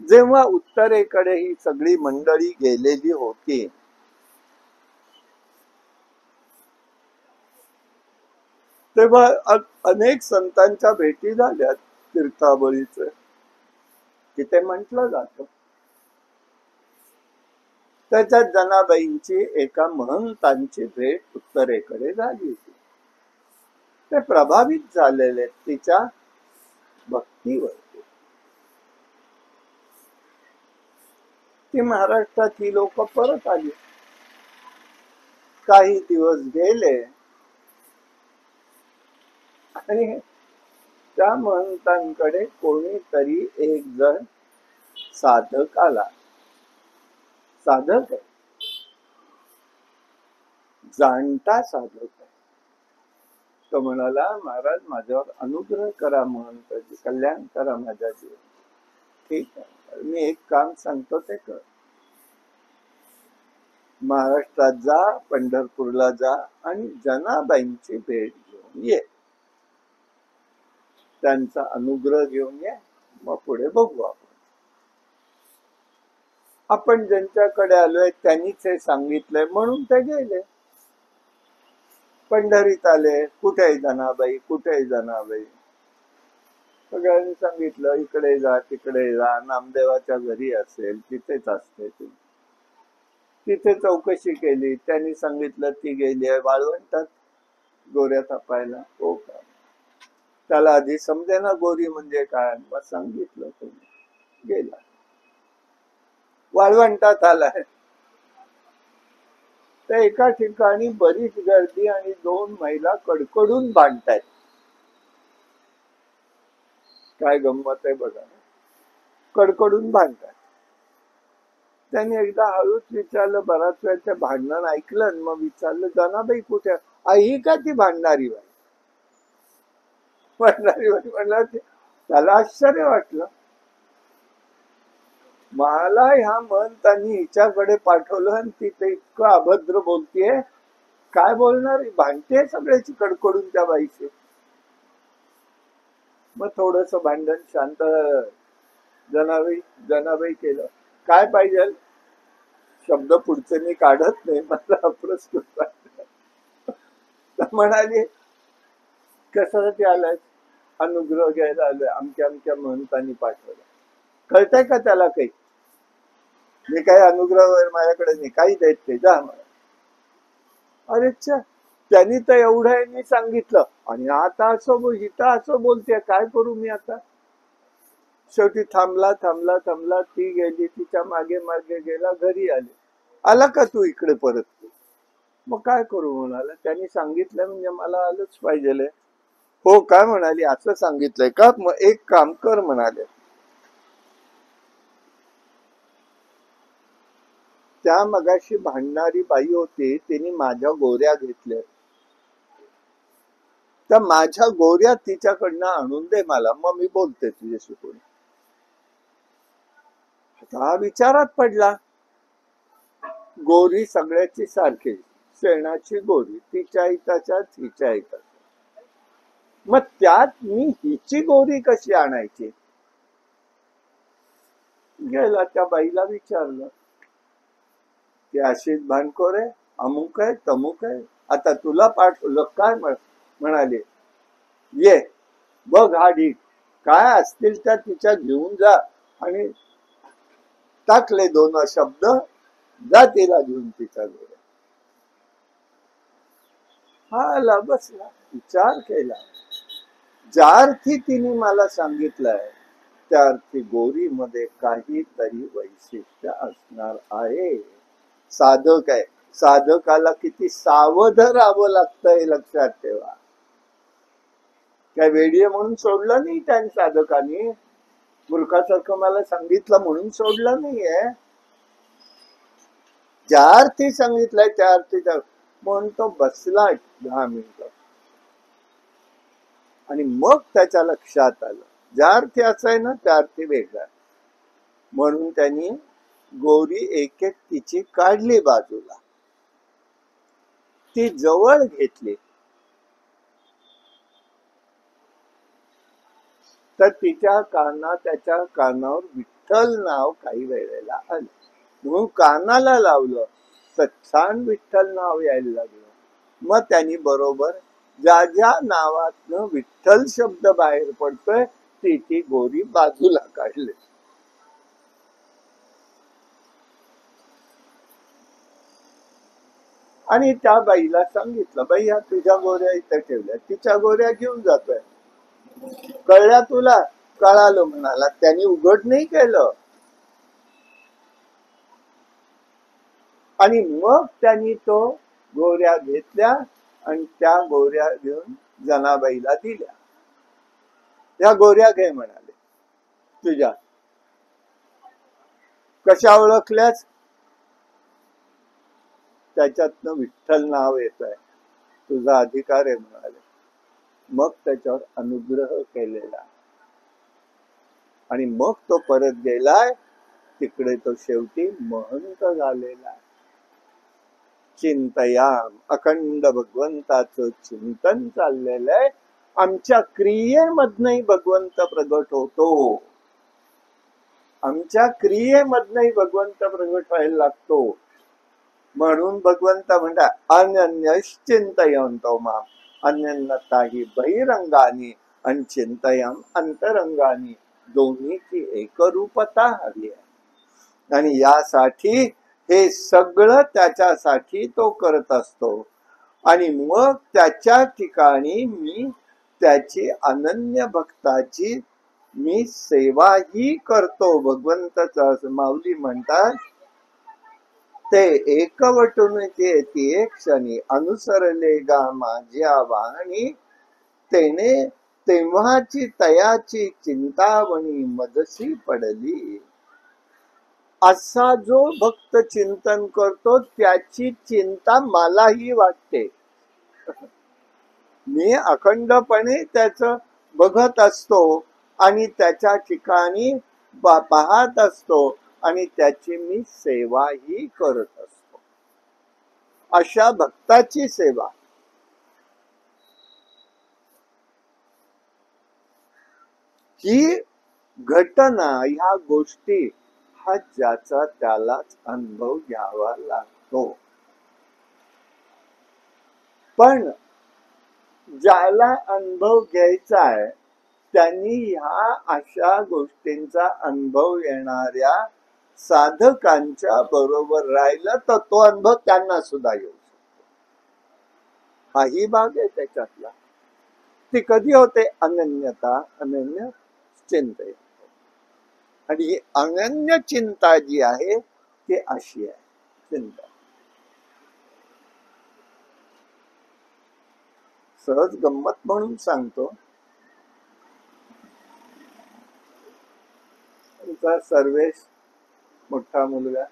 जेव्हा उत्तरेकडे ही सगळी मंडळी गेलेली होती, तेव्हा अनेक संतांच्या भेटी झाल्या तीर्थावळीचे. तिथे म्हटलं जातं त्याच्यात जनाबाईंची एका महंतांची भेट उत्तरेकडे झाली होती. ते प्रभावित झालेले तिच्या भक्तीवर. ती महाराष्ट्रात ही लोक परत आली. काही दिवस गेले आणि त्या महंतांकडे कोणीतरी एक जण साधक आला. साधक आहे, जाणता साधक आहे. तो म्हणाला, महाराज माझ्यावर अनुग्रह करा, महंताजी कल्याण करा माझ्या जीवन. ठीक आहे, मी एक काम सांगतो ते कर. महाराष्ट्रात जा, पंढरपूरला जा आणि जनाबाईंची भेट घेऊन ये, त्यांचा अनुग्रह घेऊन ये, मग पुढे बघू आपण. आपण ज्यांच्याकडे आलोय त्यांनीच हे सांगितलंय म्हणून ते गेले. पंढरीत आले, कुठेही जनाबाई, कुठेही जनाबाई. सगळ्यांनी सांगितलं इकडे जा, तिकडे जा, नामदेवाच्या घरी असेल तिथेच असते ती. तिथे चौकशी केली, त्यांनी सांगितलं ती गेली आहे वाळवंटात गोऱ्या थापायला. हो का? त्याला आधी समजेना गोरी म्हणजे काय, मग सांगितलं, तुम्ही गेला, वाळवंटात आलाय. तर एका ठिकाणी बरीच गर्दी आणि 2 महिला कडकडून भांडतायत. काय गंमत आहे बघा, कडकडून भांडतात. त्यांनी एकदा हळूच विचारलं, बराच वेळचं भांडण ऐकलं आणि मग विचारलं, जनाबाई कुठे? आई का ती भांडणारी बाई? भांडणारी बाई म्हणला. त्याला आश्चर्य वाटलं, मला ह्या महंतांनी हिच्याकडे पाठवलं आणि तिथे इतकं अभद्र बोलतीये. काय बोलणार, भांडते सगळ्याची कडकडून त्या बाईची. मग थोडस भांडण शांत. जनाबाई केलं, काय पाहिजे? शब्द पुढचे मी काढत नाही, मला अप्रस्तुत वाटत. म्हणाली, कशासाठी आलाय? अनुग्रह घ्यायला आलोय, आमच्या आमच्या महंतांनी पाठवलं. कळतंय का त्याला काही? मी काही अनुग्रह माझ्याकडे नाही, काही देत ते, जा मला. अरे च्छा, त्यांनी तर एवढं मी सांगितलं आणि आता असं हिता असं बोलते, काय करू मी आता? शेवटी थांबला. ती गेली, तिच्या मागे मागे गेला, घरी आले. आला का तू इकडे परत? मग काय करू म्हणाले. त्यांनी सांगितलं म्हणजे मला आलंच पाहिजे. हो काय म्हणाली, असं सांगितलंय का, मग एक काम कर म्हणाले. त्या मगाशी भांडणारी बाई होती, तिने माझ्या गोऱ्या घेतल्या, त्या माझ्या गोऱ्या तिच्याकडनं आणून दे मला, मग मी बोलते तुझ्याशी कोणी. हा विचारात पडला. गोरी सगळ्याची सारखी, शेणाची गोरी, तिच्या इताच्याच हिच्या इताच्या. मग त्यात मी हिची गोरी कशी आणायची. गेला त्या बाईला विचारलं, की अशीच भानकोर आहे, अमुक आहे तमुक आहे, आता तुला पाठवलं काय म्हणाले, ये बघ हा ढीक, काय असतील त्या तिच्या घेऊन जा. आणि टाकले 2 शब्द, जा तिला घेऊन तिच्या गोऱ्या. हा आला बसला, विचार केला. ज्या अर्थी तिने मला सांगितलंय त्या अर्थी गोरीमध्ये काहीतरी वैशिष्ट्य असणार आहे. साधक आहे, साधकाला किती सावध राहावं लागतं हे लक्षात ठेवा. काय वेडीये म्हणून सोडलं नाही त्या साधकांनी, मूर्खासारखं मला सांगितलं म्हणून सोडलं नाहीये. ज्या अर्थी सांगितलंय त्या अर्थी म्हणून तो बसला 10 मिनिटं. आणि मग त्याच्या लक्षात आलं, ज्या अर्थी असं आहे ना त्या अर्थी वेगळा. म्हणून त्यांनी गोरी एक एक तिची काढली बाजूला, ती जवळ घेतली. तर तिच्या त्याच्या कानावर विठ्ठल नाव काही वेळेला आलं, म्हणून कानाला लावलं तर छान विठ्ठल नाव यायला लागलं. मग त्यांनी बरोबर ज्या ज्या नावातनं विठ्ठल शब्द बाहेर पडतोय ती गोरी बाजूला काढली. आणि त्या बाईला सांगितलं, बाई ह्या तुझ्या गोऱ्या इथे ठेवल्या, तिच्या गोऱ्या घेऊन जातोय. कळल्या तुला, कळालं म्हणाला. त्यांनी उघड नाही केलं. आणि मग त्यांनी तो गोऱ्या घेतल्या आणि त्या गोऱ्या घेऊन जनाबाईला दिल्या. त्या गोऱ्या घे म्हणाले तुझ्या. कशा ओळखल्यास, त्याच्यातनं विठ्ठल नाव येत आहे, तुझा अधिकार आहे म्हणाले. मग त्याच्यावर अनुग्रह केलेला आणि मग तो परत गेलाय तिकडे. तो शेवटी महंत झालेला. चिंतयाम, अखंड भगवंताचं चिंतन चाललेलं आहे. आमच्या क्रियेमधनही भगवंत प्रगट होतो, आमच्या क्रियेमधनही भगवंत प्रगट व्हायला लागतो. म्हणून भगवंत म्हणतात अनन्यश्चिंतयन्तो माम अन्यन्यताहि बहिरंगानी आणि चिंतयाम अंतरंगानी. दोन्हीची एकरूपता हवी आहे. आणि यासाठी हे सगळं त्याच्यासाठी तो करत असतो. आणि मग त्याच्या ठिकाणी मी त्याची अनन्य भक्ताची मी सेवाही करतो. भगवंताचा माऊली म्हणतात, ते एकवटून ते क्षणी अनुसरले गा माझ्या वाणी, तेने तेव्हाची तयाची चिंतावणी मजसी पडली. असा जो भक्त चिंतन करतो त्याची चिंता मलाही वाटते. मी अखंडपणे त्याच बघत असतो आणि त्याच्या ठिकाणी पाहत असतो आणि त्याची मी सेवाही करत असतो. अशा भक्ताची सेवा ही घटना, ह्या गोष्टी हा ज्याचा त्यालाच अनुभव घ्यावा लागतो. पण ज्याला अनुभव घ्यायचा आहे त्यांनी ह्या अशा गोष्टींचा अनुभव येणाऱ्या साधकांच्या बरोबर राहिलं तर तो अनुभव त्यांना सुद्धा येऊ शकतो. हाही भाग आहे त्याच्यातला. ती कधी होते, अनन्यता, अनन्य चिंता. आणि ही अनन्य चिंता जी आहे ती अशी आहे, चिंता सहज गंमत म्हणून सांगतो. आमचा सर्वेश मोठा मुलगा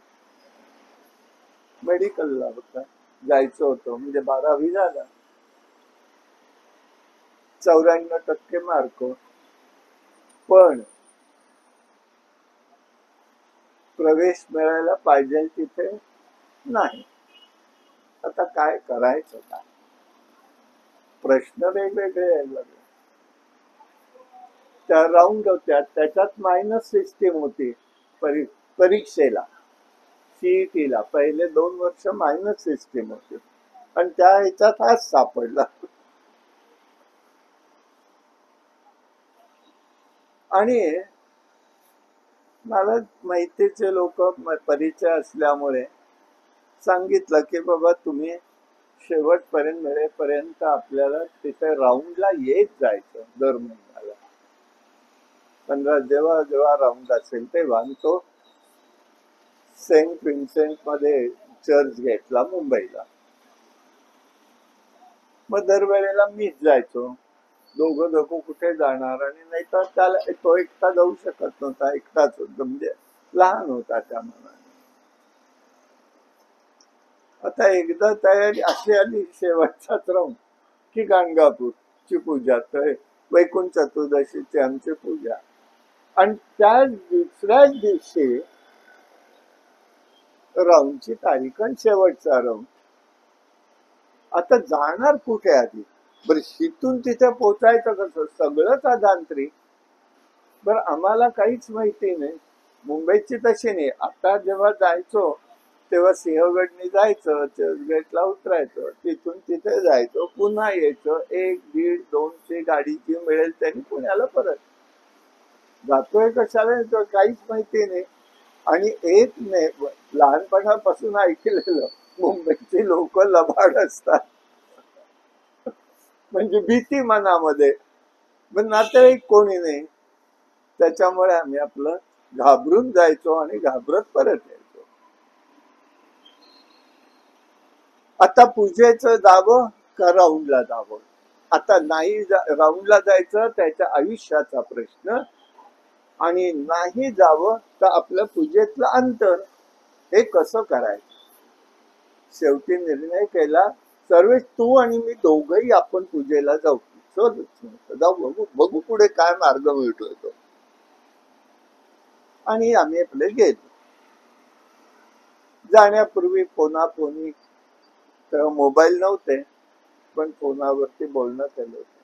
मेडिकलला होता, जायचं होतं, म्हणजे 12वी झाला, 94% मार्क, पण प्रवेश मिळायला पाहिजे तिथे नाही. आता काय करायचं, काय प्रश्न वेगवेगळे यायला लागले. त्या राऊंड होत्या, त्याच्यात मायनस सिस्टीम होती. परीक्षेला सीईटीला पहिले 2 वर्ष मायनस सिस्टीम होती, आणि त्या ह्याच्यात हाच सापडला. आणि मला माहितीचे लोक परिचय असल्यामुळे सांगितलं की बाबा तुम्ही शेवटपर्यंत मिळेपर्यंत आपल्याला तिथे राऊंडला येत जायचं दर महिन्याला. 15 जेव्हा जेव्हा राऊंड असेल तेव्हा. तो सेंट विन्सेंट मध्ये चर्च घेतला मुंबईला. मग दरवेळेला मीच जायचो. दोघं कुठे जाणार, आणि नाही तर त्याला तो एकटा जाऊ शकत नव्हता, एकटाच होता, म्हणजे लहान होता त्या मनाने. आता एकदा तयारी अशी आली शेवटचाच राऊंड की गाणगापूरची पूजा, तर वैकुंठ चतुर्दशीची आमची पूजा, आणि त्या दुसऱ्याच दिवशी राऊंडची तारीख आणि शेवटचा राऊंड. आता जाणार कुठे आधी? बरं, शिथून तिथे पोचायचं कसं? सगळंच अजांत्रिक. बरं, आम्हाला काहीच माहिती नाही, मुंबईची तशी नाही. आता जेव्हा जायचो तेव्हा सिंहगडनी जायचं, चर्चगेटला उतरायचं, तिथून तिथे जायचं, पुन्हा यायचं, 1, 1.5, 2ची गाडी जी मिळेल त्यांनी पुण्याला परत. जातोय कशाला येतोय काहीच माहिती नाही. आणि एक नाही, लहानपणापासून ऐकलेलं मुंबईची लोक लबाड असतात, म्हणजे भीती मनामध्ये, पण नातेवाईक कोणी नाही. त्याच्यामुळे आम्ही आपलं घाबरून जायचो आणि घाबरत परत यायचो. आता पूजेचं जावं का राऊंडला जावं? आता नाही राऊंडला जायचं त्याच्या आयुष्याचा प्रश्न, आणि नाही जावं तर आपल्या पूजेतलं अंतर, हे कसं करायचं? शेवटी निर्णय केला, सर्वेश तू आणि मी दोघंही आपण पूजेला जाऊ. जाऊ, बघू पुढे काय मार्ग मिळतोय तो. आणि आम्ही आपले गेलो. जाण्यापूर्वी फोनाफोनी, तेव्हा मोबाईल नव्हते, पण फोनावरती बोलणं केलं होतं.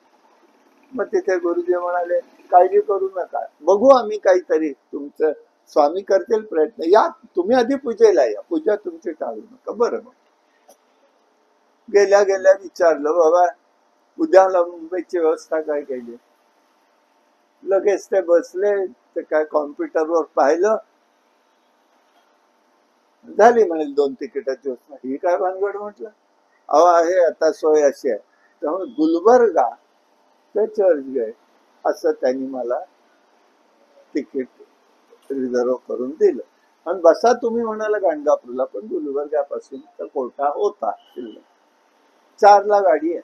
मग तिथे गुरुजी म्हणाले काळजी करू नका, बघू आम्ही काहीतरी, तुमचं स्वामी करतील प्रयत्न, या तुम्ही आधी पूजेला या, पूजा तुमची टाळू नका. बरं, गेल्या गेल्या विचारलं बाबा उद्याला मुंबईची व्यवस्था काय केली? लगेच ते बसले, ते काय कॉम्प्युटरवर पाहिलं, झाली म्हणेल 2 तिकिटाची व्यवस्था. ही काय भानगड म्हटलं. अहो आहे आता सोय अशी आहे, त्यामुळे गुलबर्गा ते चर्चगेट असं त्यांनी मला तिकीट रिझर्व करून दिलं. आणि बसा तुम्ही म्हणाला गाणगापूरला, पण गुलबर्ग्यापासून तर कोटा होता, 4ला गाडी आहे.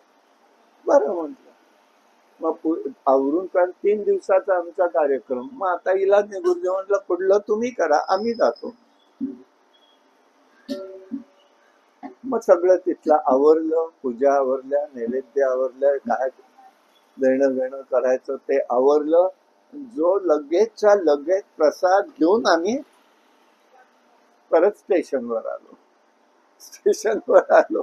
बरं म्हटलं, मग आवरून, कारण 3 दिवसाचा आमचा कार्यक्रम. मग आता इलाज नाही, गुरुजी म्हटलं पुढलं तुम्ही करा, आम्ही जातो. मग सगळं तिथलं आवरलं, पूजा आवरल्या, नैवेद्य आवरलं, काय देणं घेणं करायचं ते आवरलं. जो लगेचच्या लगेच प्रसाद घेऊन आम्ही परत स्टेशनवर आलो.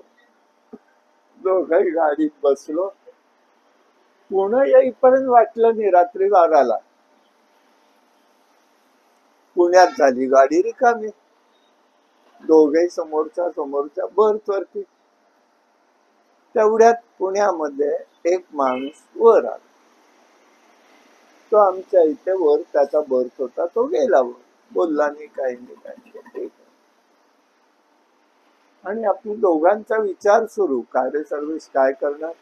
दोघंही गाडीत बसलो. पुणे येईपर्यंत वाटलं नाही, रात्री 12ला पुण्यात झाली गाडी रिकामी. दोघे समोरच्या बर्थवरती. तेवढ्यात पुण्यामध्ये एक माणूस वर आला. तो आमच्या इथे वर त्याचा बर्थ होता, तो गेला वर, बोलला नाही, काही नाही. आणि आपली दोघांचा विचार सुरू, काय रे सर्विस काय करणार?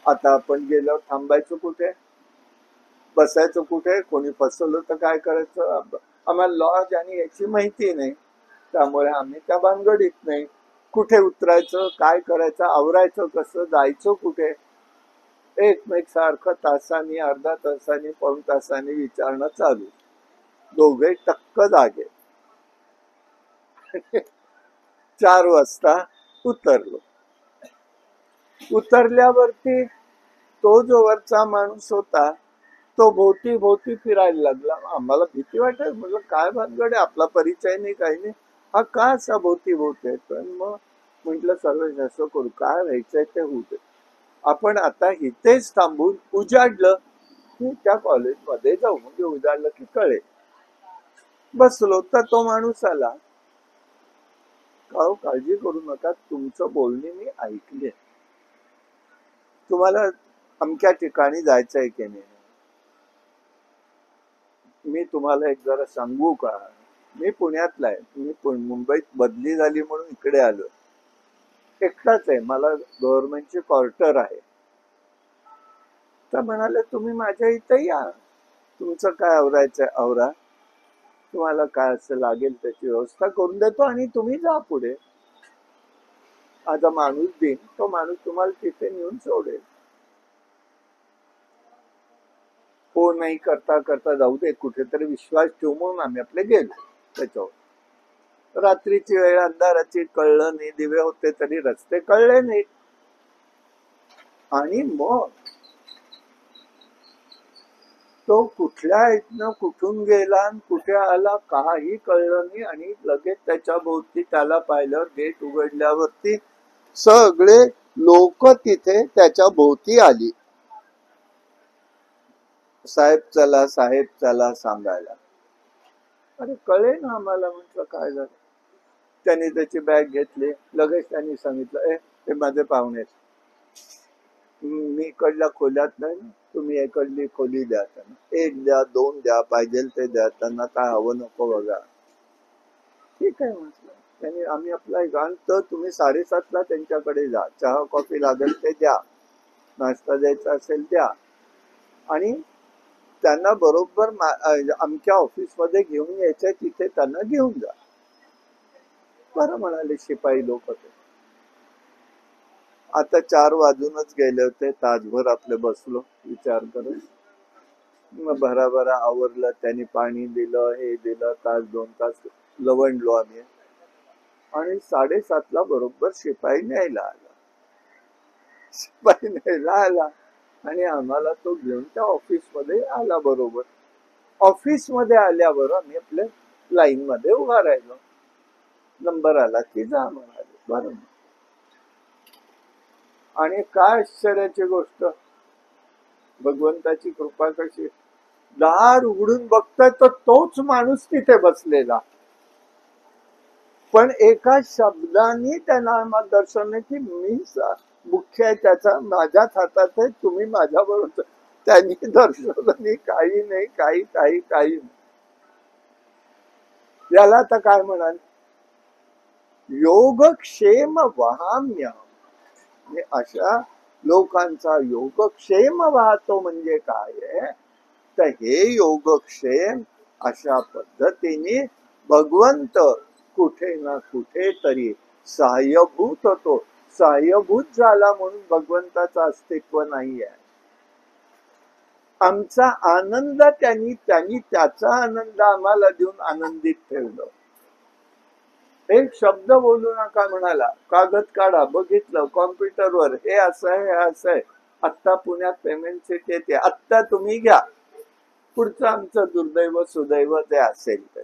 आता आपण गेलो, थांबायचं कुठे, बसायचं कुठे, कोणी फसवलं तर काय करायचं? आम्हाला लॉज आणि याची माहिती नाही, त्यामुळे आम्ही त्या भानगडीत नाही. कुठे उतरायचं, काय करायचं, आवरायचं कसं, जायचं कुठे, एकमेक सारखं तासानी, अर्धा तासानी, पाऊण तासानी विचारणं चालू. दोघे टक्क जागे. 4 वाजता उतरलो. उतरल्यावरती तो जो वरचा माणूस होता तो भोवती भोवती फिरायला लागला. आम्हाला भीती वाटायला, म्हटलं काय भानगड आहे, आपला परिचय नाही काही नाही, हा का असा भोवती भोवती. पण मग म्हटलं सर्व असं करू, काय व्हायचंय ते होऊ दे, आपण आता इथेच थांबून उजाडलं की त्या कॉलेजमध्ये जाऊ, म्हणजे उजाडलं की कळेल. बसलो तर तो माणूस आला. काहो काळजी करू नका, तुमचं बोलणे मी ऐकले, तुम्हाला अमक्या ठिकाणी जायचंय की नाही. मी तुम्हाला एक जरा सांगू का, मी पुण्यातला आहे, मी मुंबईत बदली झाली म्हणून इकडे आलो, एकटाच आहे, मला गव्हर्नमेंटची क्वार्टर आहे. तर म्हणाले तुम्ही माझ्या इथे या, तुमचं काय आवरायचंय आवरा, तुम्हाला काय असं लागेल त्याची व्यवस्था करून देतो आणि तुम्ही जा पुढे. आता माणूस देईन, तो माणूस तुम्हाला तिथे नेऊन सोडेल. हो नाही करता करता जाऊ दे, कुठेतरी विश्वास ठेवू म्हणून आम्ही आपले गेलो त्याच्यावर. रात्रीची वेळ, अंधाराची, कळलं नाही, दिवे होते तरी रस्ते कळले नाही. आणि मग तो कुठल्या इथनं कुठून गेला कुठे आला काही कळलं नाही. आणि लगेच त्याच्या भोवती त्याला पाहिल्यावर, गेट उघडल्यावरती सगळे लोक तिथे त्याच्या भोवती आली. साहेब चला, साहेब चला सांगायला. अरे कळे ना आम्हाला, म्हटलं काय झालं. त्यांनी त्याची बॅग घेतली, लगेच त्यांनी सांगितलं हे माझे पाहुणे, मी इकडल्या खोल्यात नाही, तुम्ही इकडली खोली द्या त्यांना, 1 द्या 2 द्या, पाहिजे ते द्या, त्यांना काय हवं नको बघा. ठीक आहे म्हटलं. त्यांनी आम्ही अप्लाय घाल, तर तुम्ही 7:30ला त्यांच्याकडे जा, चहा कॉफी लागेल ते द्या, नाश्ता द्यायचा असेल द्या, आणि त्यांना बरोबर आमच्या ऑफिसमध्ये घेऊन यायचंय, तिथे त्यांना घेऊन जा. बरं म्हणाले शिपाई लोक होते. आता 4 वाजूनच गेले होते, तासभर आपले बसलो विचार करत. मग भराभरा आवरलं, त्यांनी पाणी दिलं, हे दिलं, 1-2 तास लवंडलो आम्ही. आणि 7:30ला बरोबर शिपाई न्यायला आला. शिपाई न्यायला आला आणि आम्हाला तो घेऊन त्या ऑफिसमध्ये आला. बरोबर ऑफिसमध्ये आल्यावर आम्ही आपल्या लाईन मध्ये उभा राहिलो. नंबर आला की जा म्हणाले. बरोबर. आणि काय आश्चर्याची गोष्ट, भगवंताची कृपा कशी, दार उघडून बघतोय तर तोच माणूस तिथे बसलेला, पण एका शब्दाने त्यांना आम्हाला दर्शवलं की मी मुख्य आहे त्याचा, माझ्याच हातात आहे, तुम्ही माझ्या बरोबर. त्यांनी दर्शवलं नाही, काही नाही, काही काही काही नाही. याला आता काय म्हणाल, योगक्षेम वहाम्य, अशा लोकांचा योगक्षेम वाहतो म्हणजे काय आहे, तर हे योगक्षेम अशा पद्धतीने भगवंत कुठे ना कुठे तरी सहाय्यभूत होतो. सहाय्यभूत झाला म्हणून भगवंताचं अस्तित्व नाही आहे. आमचा आनंद त्यांनी त्याचा आनंद आम्हाला देऊन आनंदित ठेवलं. एक शब्द बोलू नका म्हणाला, कागद काढा, बघितलं कॉम्प्युटरवर, हे असं आहे, हे असं आहे, आत्ता पुण्यात पेमेंट सिटी येते, आत्ता तुम्ही घ्या, पुढचं आमचं दुर्दैव सुदैव ते असेल ते.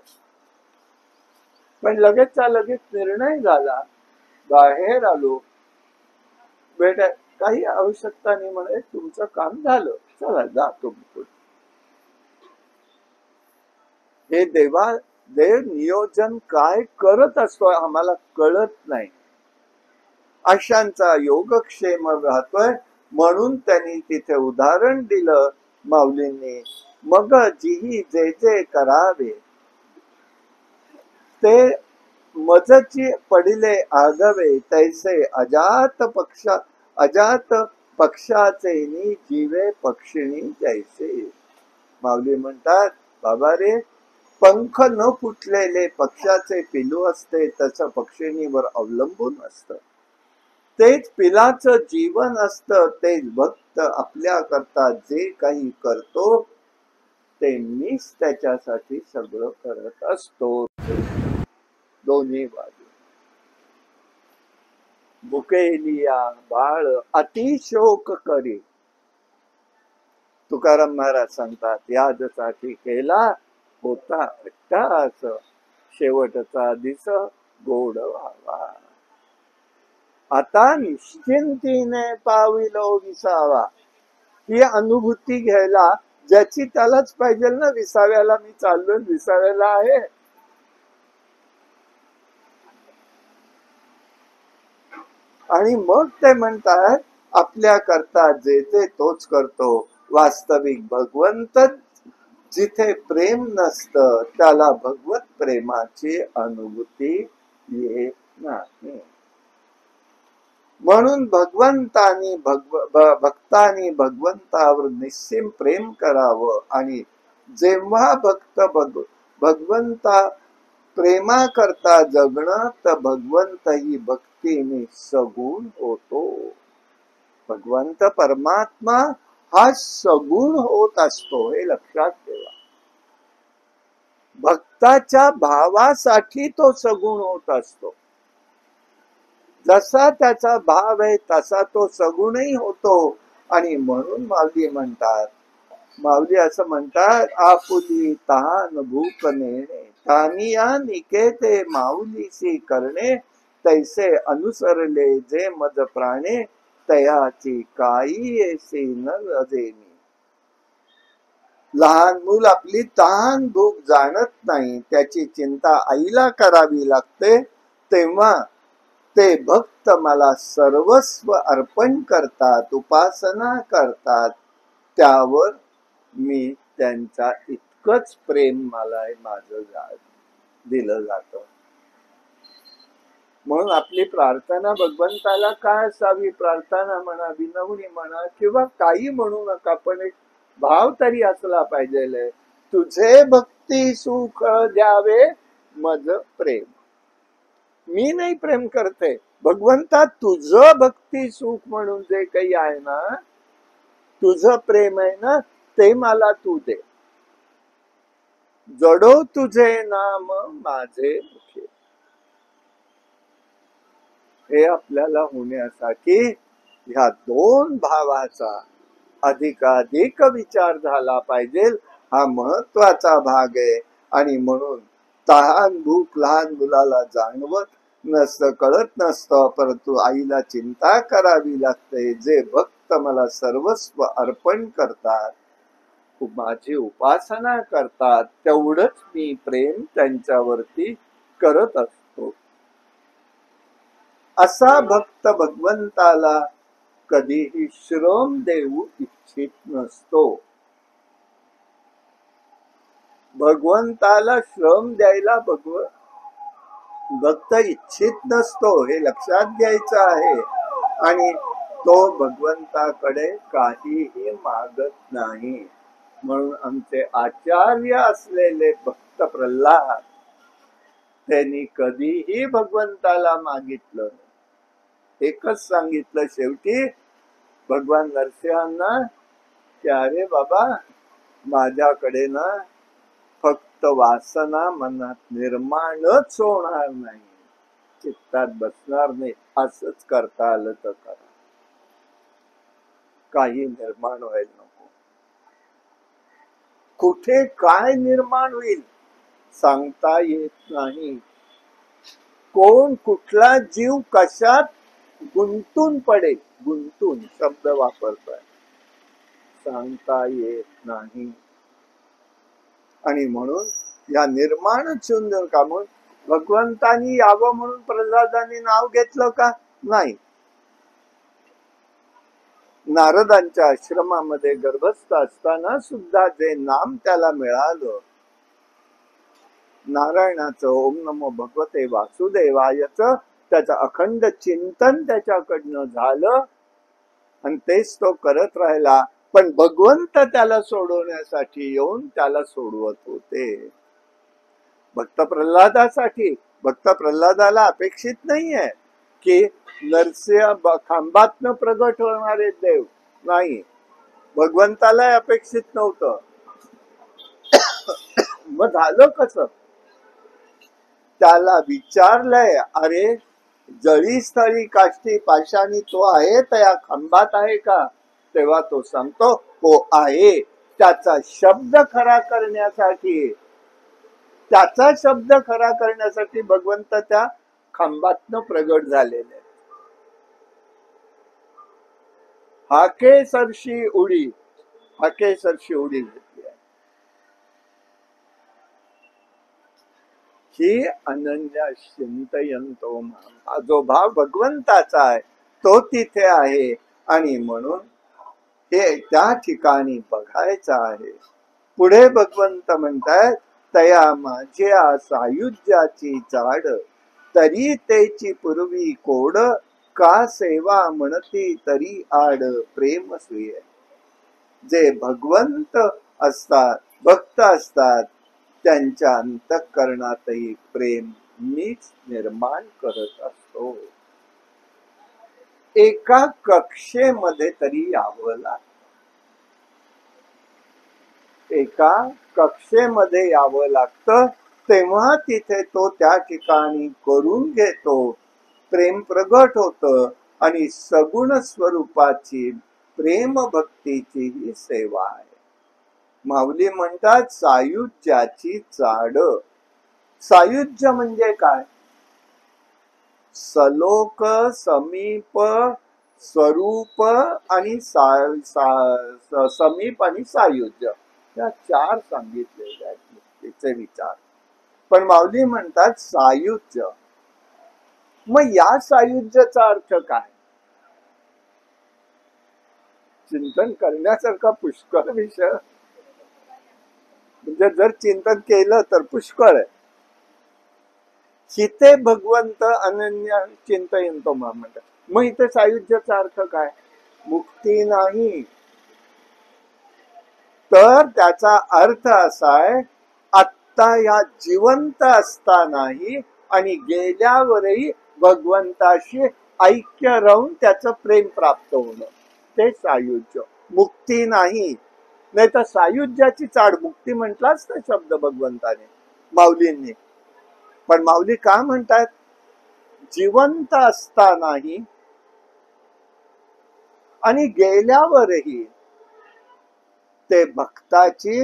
पण लगेचचा लगेच निर्णय झाला, बाहेर आलो, बेटा काही आवश्यकता नाही म्हणे, तुमचं काम झालं, चला जा तुम्ही पुढे. हे देव नियोजन काय करत असतो आम्हाला कळत नाही. अशांचा योगक्षेम राहतोय म्हणून त्यांनी तिथे उदाहरण दिलं माऊलींनी. मग जिही जे जे करावे ते मजची पडिले आगवे, तैसे अजात पक्षाचे नि जीवे पक्षिणी जैसे. माऊली म्हणतात, बाबा रे, पंख न फुटलेले पक्षाचे पिलू असते तसं पक्षिणीवर अवलंबून असतं. तेच पिलाचं जीवन असतं, तेच भक्त फक्त आपल्या करता जे काही करतो ते मीच त्याच्यासाठी सगळं करत असतो. दोन्ही बाजू. भुकेलिया बाळ अतिशोक करी. तुकाराम महाराज सांगतात, याजसाठी केला होता अट्टास, शेवटचा दिस गोड व्हावा. आता निश्चिंतीने पाविलो विसावा. ही अनुभूती घ्यायला ज्याची त्यालाच पाहिजे ना. विसाव्याला मी चाललोय, विसाव्याला आहे. आणि मग ते म्हणतात, आपल्या करता जे ते तोच करतो. वास्तविक भगवंत जिथे प्रेम नसतं त्याला भगवत प्रेमाची अनुभूती येत नाही. म्हणून भगवंतानी भक्तानी भगवंतावर निस्सीम प्रेम करावं. आणि जेव्हा भक्त भगवंता प्रेमा करता जगणं, तर भगवंत ही भक्तीने सगुण होतो. भगवंत परमात्मा हा सगुण होत असतो, हे लक्षात ठेवा. भक्ताच्या भावासाठी तो सगुण होत असतो. जसा त्याचा भाव आहे तसा तो सगुणही होतो. आणि म्हणून माऊली म्हणतात, माऊली असं म्हणतात, आपुली तहान भूक नेणे, तानिया निकेते माऊलीसी करणे, तैसे अनुसरले जे मज प्राणे, तयाची काही येसी न रजेनी. लहान मूल आपली तहान भूक जाणत नाही, त्याची चिंता आईला करावी लागते. तेव्हा ते भक्त मला सर्वस्व अर्पण करतात, उपासना करतात. त्यावर मी त्यांचा इतकंच प्रेम मला माझं दिलं जातं. म्हणून आपली प्रार्थना भगवंताला काय असावी? प्रार्थना म्हणा, विनवणी म्हणा, किंवा काही म्हणू नका, पण एक भाव तरी असला पाहिजे. तुझे भक्ती सुख द्यावे मज प्रेम. मी नाही प्रेम करते, भगवंता तुझं भक्ती सुख म्हणून जे काही आहे ना, तुझं प्रेम आहे ना, ते मला तू दे. जडो तुझे नाम माझे मुखे. हे आपल्याला होण्यासाठी ह्या दोन भावाचा अधिकाधिक विचार झाला पाहिजे. हा महत्वाचा भाग आहे. आणि म्हणून तहान भूक लहान मुलाला जाणवत नसतं, कळत नसतं, परंतु आईला चिंता करावी लागते. जे भक्त मला सर्वस्व अर्पण करतात, माझी उपासना करतात, तेवढंच मी प्रेम त्यांच्यावरती करत असतो. असा भक्त भगवंताला कधीही श्रम देऊ इच्छित नसतो. भगवंताला श्रम द्यायला भक्त इच्छित नसतो, हे लक्षात घ्यायचं आहे. आणि तो भगवंताकडे काहीही मागत नाही. म्हणून आमचे आचार्य असलेले भक्त प्रल्हाद, त्यांनी कधीही भगवंताला मागितलं. एकच सांगितलं शेवटी भगवान नरसिंहांना, की अरे बाबा, माझ्याकडे ना फक्त वासना मनात निर्माणच होणार नाही, चित्तात बसणार नाही. असंच करता आलं तर करा, काही निर्माण व्हायला नको. कुठे काय निर्माण होईल सांगता येत नाही. कोण कुठला जीव कशात गुंतून पडेल, गुंतून शब्द वापरताय, सांगता येत नाही. आणि म्हणून या निर्माण सुंदर का, म्हणून भगवंतानी यावं म्हणून प्रल्हादांनी नाव घेतलं का? नाही. नारदांच्या आश्रमामध्ये गर्भस्थ असताना सुद्धा जे नाम त्याला मिळालं, नारायणाचं, ओम नमो भगवते वासुदेवायचं, त्याचं अखंड चिंतन त्याच्याकडनं झालं. आणि तेच तो करत राहिला. पण भगवंत त्याला सोडवण्यासाठी येऊन त्याला सोडवत होते. भक्त प्रल्हादासाठी, भक्त प्रल्हादाला अपेक्षित नाहीये की नरसिंह खांबातनं प्रगट होणारे देव नाही, भगवंताला अपेक्षित नव्हतं. मग झालं कसं? त्याला विचारलंय, अरे जळी स्थळी काष्टी पाषाणी तो आहे तर या खांबात आहे का? तेव्हा तो सांगतो हो आहे. त्याचा शब्द खरा करण्यासाठी, त्याचा शब्द खरा करण्यासाठी भगवंत त्या खांबातनं प्रगट झालेले. हाके सरशी उडी, हाके सरशी उडी घेतली आहे. ही अनन्या चिंतयंतो माम, हा जो भाव भगवंताचा आहे तो तिथे आहे. आणि म्हणून हे त्या ठिकाणी बघायचं आहे. पुढे भगवंत म्हणतात, तया माझ्या सायुज्याची चाड, तरी तेची पूर्वी कोड, का सेवा म्हणती तरी आड, प्रेम सुय. जे भगवंत असतात, भक्त असतात, त्यांच्या अंतःकरणातही प्रेम मीच निर्माण करत असतो. एका कक्षेमध्ये तरी यावं लागतं, एका कक्षेमध्ये यावं लागतं, तेव्हा तिथे तो त्या ठिकाणी करून घेतो. प्रेम प्रगट होतं आणि सगुण स्वरूपाची प्रेम भक्तीची ही सेवा आहे. माऊली म्हणतात सायुज्याची चाड. सायुज्य म्हणजे काय? सलोक, समीप, स्वरूप आणि समीप आणि सायुज्य, या चार सांगितलेले आहेत मुक्तीचे विचार. पण माऊली म्हणतात सायुज्य. मग या सायुज्याचा अर्थ काय? चिंतन करण्यासारखा पुष्कळ विषय, म्हणजे जर चिंतन केलं तर पुष्कळ आहे. हिते भगवंत अनन्य चिंतयंतो माम म्हणतात. मग इथे सायुज्याचा अर्थ काय? मुक्ती नाही, तर त्याचा अर्थ असा आहे, आत्ता या जिवंत असतानाही आणि गेल्यावरही भगवंताशी ऐक्य राहून त्याचं प्रेम प्राप्त होणं, ते सायुज्य. मुक्ती नाही. नाही तर सायुज्याची चाड, मुक्ती म्हटलाच ना शब्द भगवंताने, माऊलींनी. पण माऊली का म्हणतात? जिवंत असतानाही आणि गेल्यावरही ते भक्ताची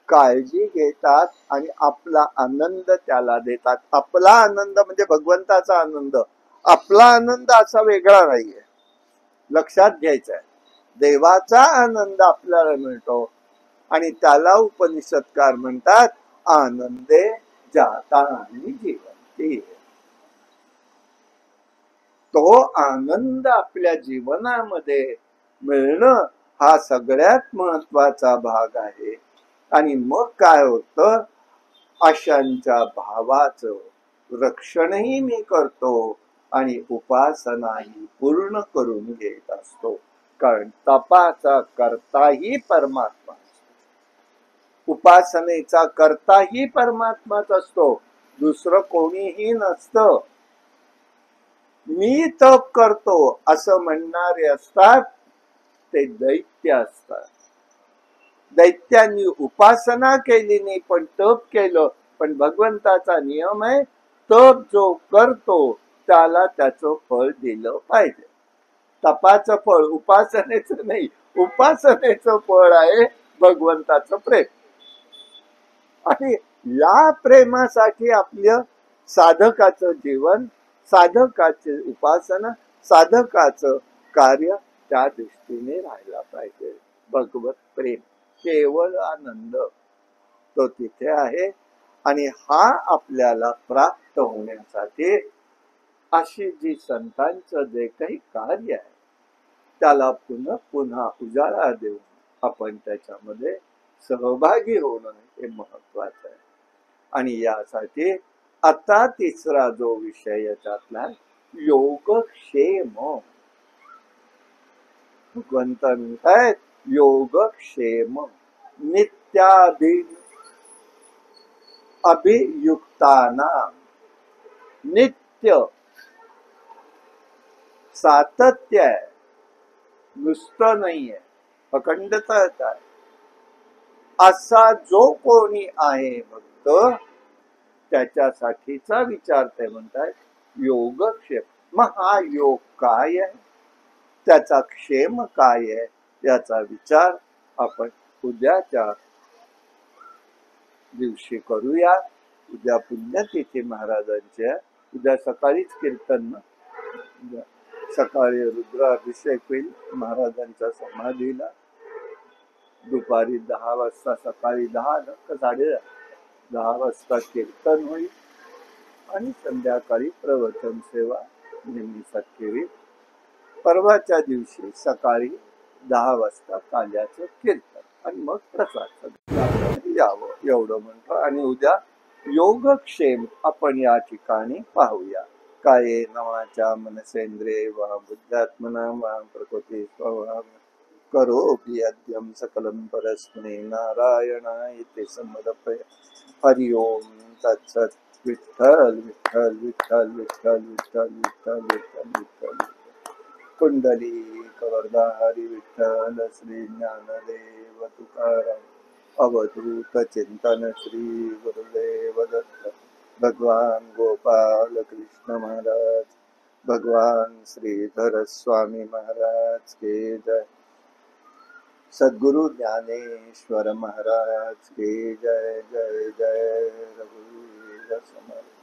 काळजी घेतात आणि आपला आनंद त्याला देतात. आपला आनंद म्हणजे भगवंताचा आनंद. आपला आनंद असा वेगळा नाहीये, लक्षात घ्यायचं आहे. देवाचा आनंद आपल्याला मिळतो आणि त्याला उपनिषदकार म्हणतात आनंदे जाता आणि जीवंती. तो आनंद आपल्या जीवनामध्ये मिळणं हा सगळ्यात महत्वाचा भाग आहे. आणि मग काय होतं? अशांच्या भावाचं रक्षणही मी करतो आणि उपासनाही पूर्ण करून घेत असतो. कारण तपाचा कर्ताही परमात्मा, उपासनेचा कर्ताही परमात्माच असतो, दुसरं कोणीही नसतं. मी तप करतो असं म्हणणारे असतात ते दैत्य असतात. दैत्यांनी उपासना केली नाही पण तप केलं. पण भगवंताचा नियम आहे, तप जो करतो त्याला त्याचं फळ दिलं पाहिजे. तपाचं फळ उपासनेचं नाही, उपासनेचं फळ आहे भगवंताचं प्रेम. आणि या प्रेमासाठी आपलं साधकाचं जीवन, साधकाची उपासना, साधकाचं कार्य त्या दृष्टीने राहायला पाहिजे. भगवत प्रेम, केवळ आनंद तो तिथे आहे. आणि हा आपल्याला प्राप्त होण्यासाठी अशी जी संतांचं जे काही कार्य आहे त्याला पुन्हा पुन्हा उजाळा देऊन आपण त्याच्यामध्ये सहभागी होणं हे महत्वाचं आहे. आणि यासाठी आता तिसरा जो विषय याच्यातला योगक्षेम. भगवंत म्हणतात योगक्षेम, अभियुक्ताना, नित्य सातत्य आहे. नुसतं नाहीये, अखंडताच आहे. असा जो कोणी आहे भक्त, त्याच्यासाठीचा विचार ते म्हणतात योगक्षेम. मग हा योग काय आहे, त्याचा क्षेम काय आहे, याचा विचार आपण उद्याच्या दिवशी करूया. उद्या पुण्यतिथी महाराजांची आहे. उद्या सकाळीच कीर्तन, उद्या सकाळी रुद्राभिषेक होईल महाराजांच्या समाधीला. दुपारी 10 वाजता, सकाळी 10 का 10:30 वाजता कीर्तन होईल आणि संध्याकाळी प्रवचन सेवा नेहमीसारखी होईल. परवाच्या दिवशी सकाळी 10 वाजता काल्याचं कीर्तन आणि मग प्रसाद यावं एवढं म्हणतो. आणि उद्या योगक्षेम आपण या ठिकाणी पाहूया. काये नवाच्या मनसेंद्रिये वा बुद्ध्यात्मना वा प्रकृती स्वभाव करोपि यद्यं सकलं परस्मै नारायणाय समर्पय. हरि ओम तत्सत्. विठ्ठल विठ्ठल विठ्ठल विठ्ठल विठ्ठल विठ्ठल विठ्ठल विठ्ठल. कुंडली कवरदारी विठ्ठल श्री ज्ञानदेव तुकाराम. अवधूत चिंतन श्री गुरुदेव दत्त. भगवान गोपाल कृष्ण महाराज, भगवान श्रीधर स्वामी महाराज के जय. सद्गुरु ज्ञानेश्वर महाराज के जय. जय जय रघुवीर समर्थ.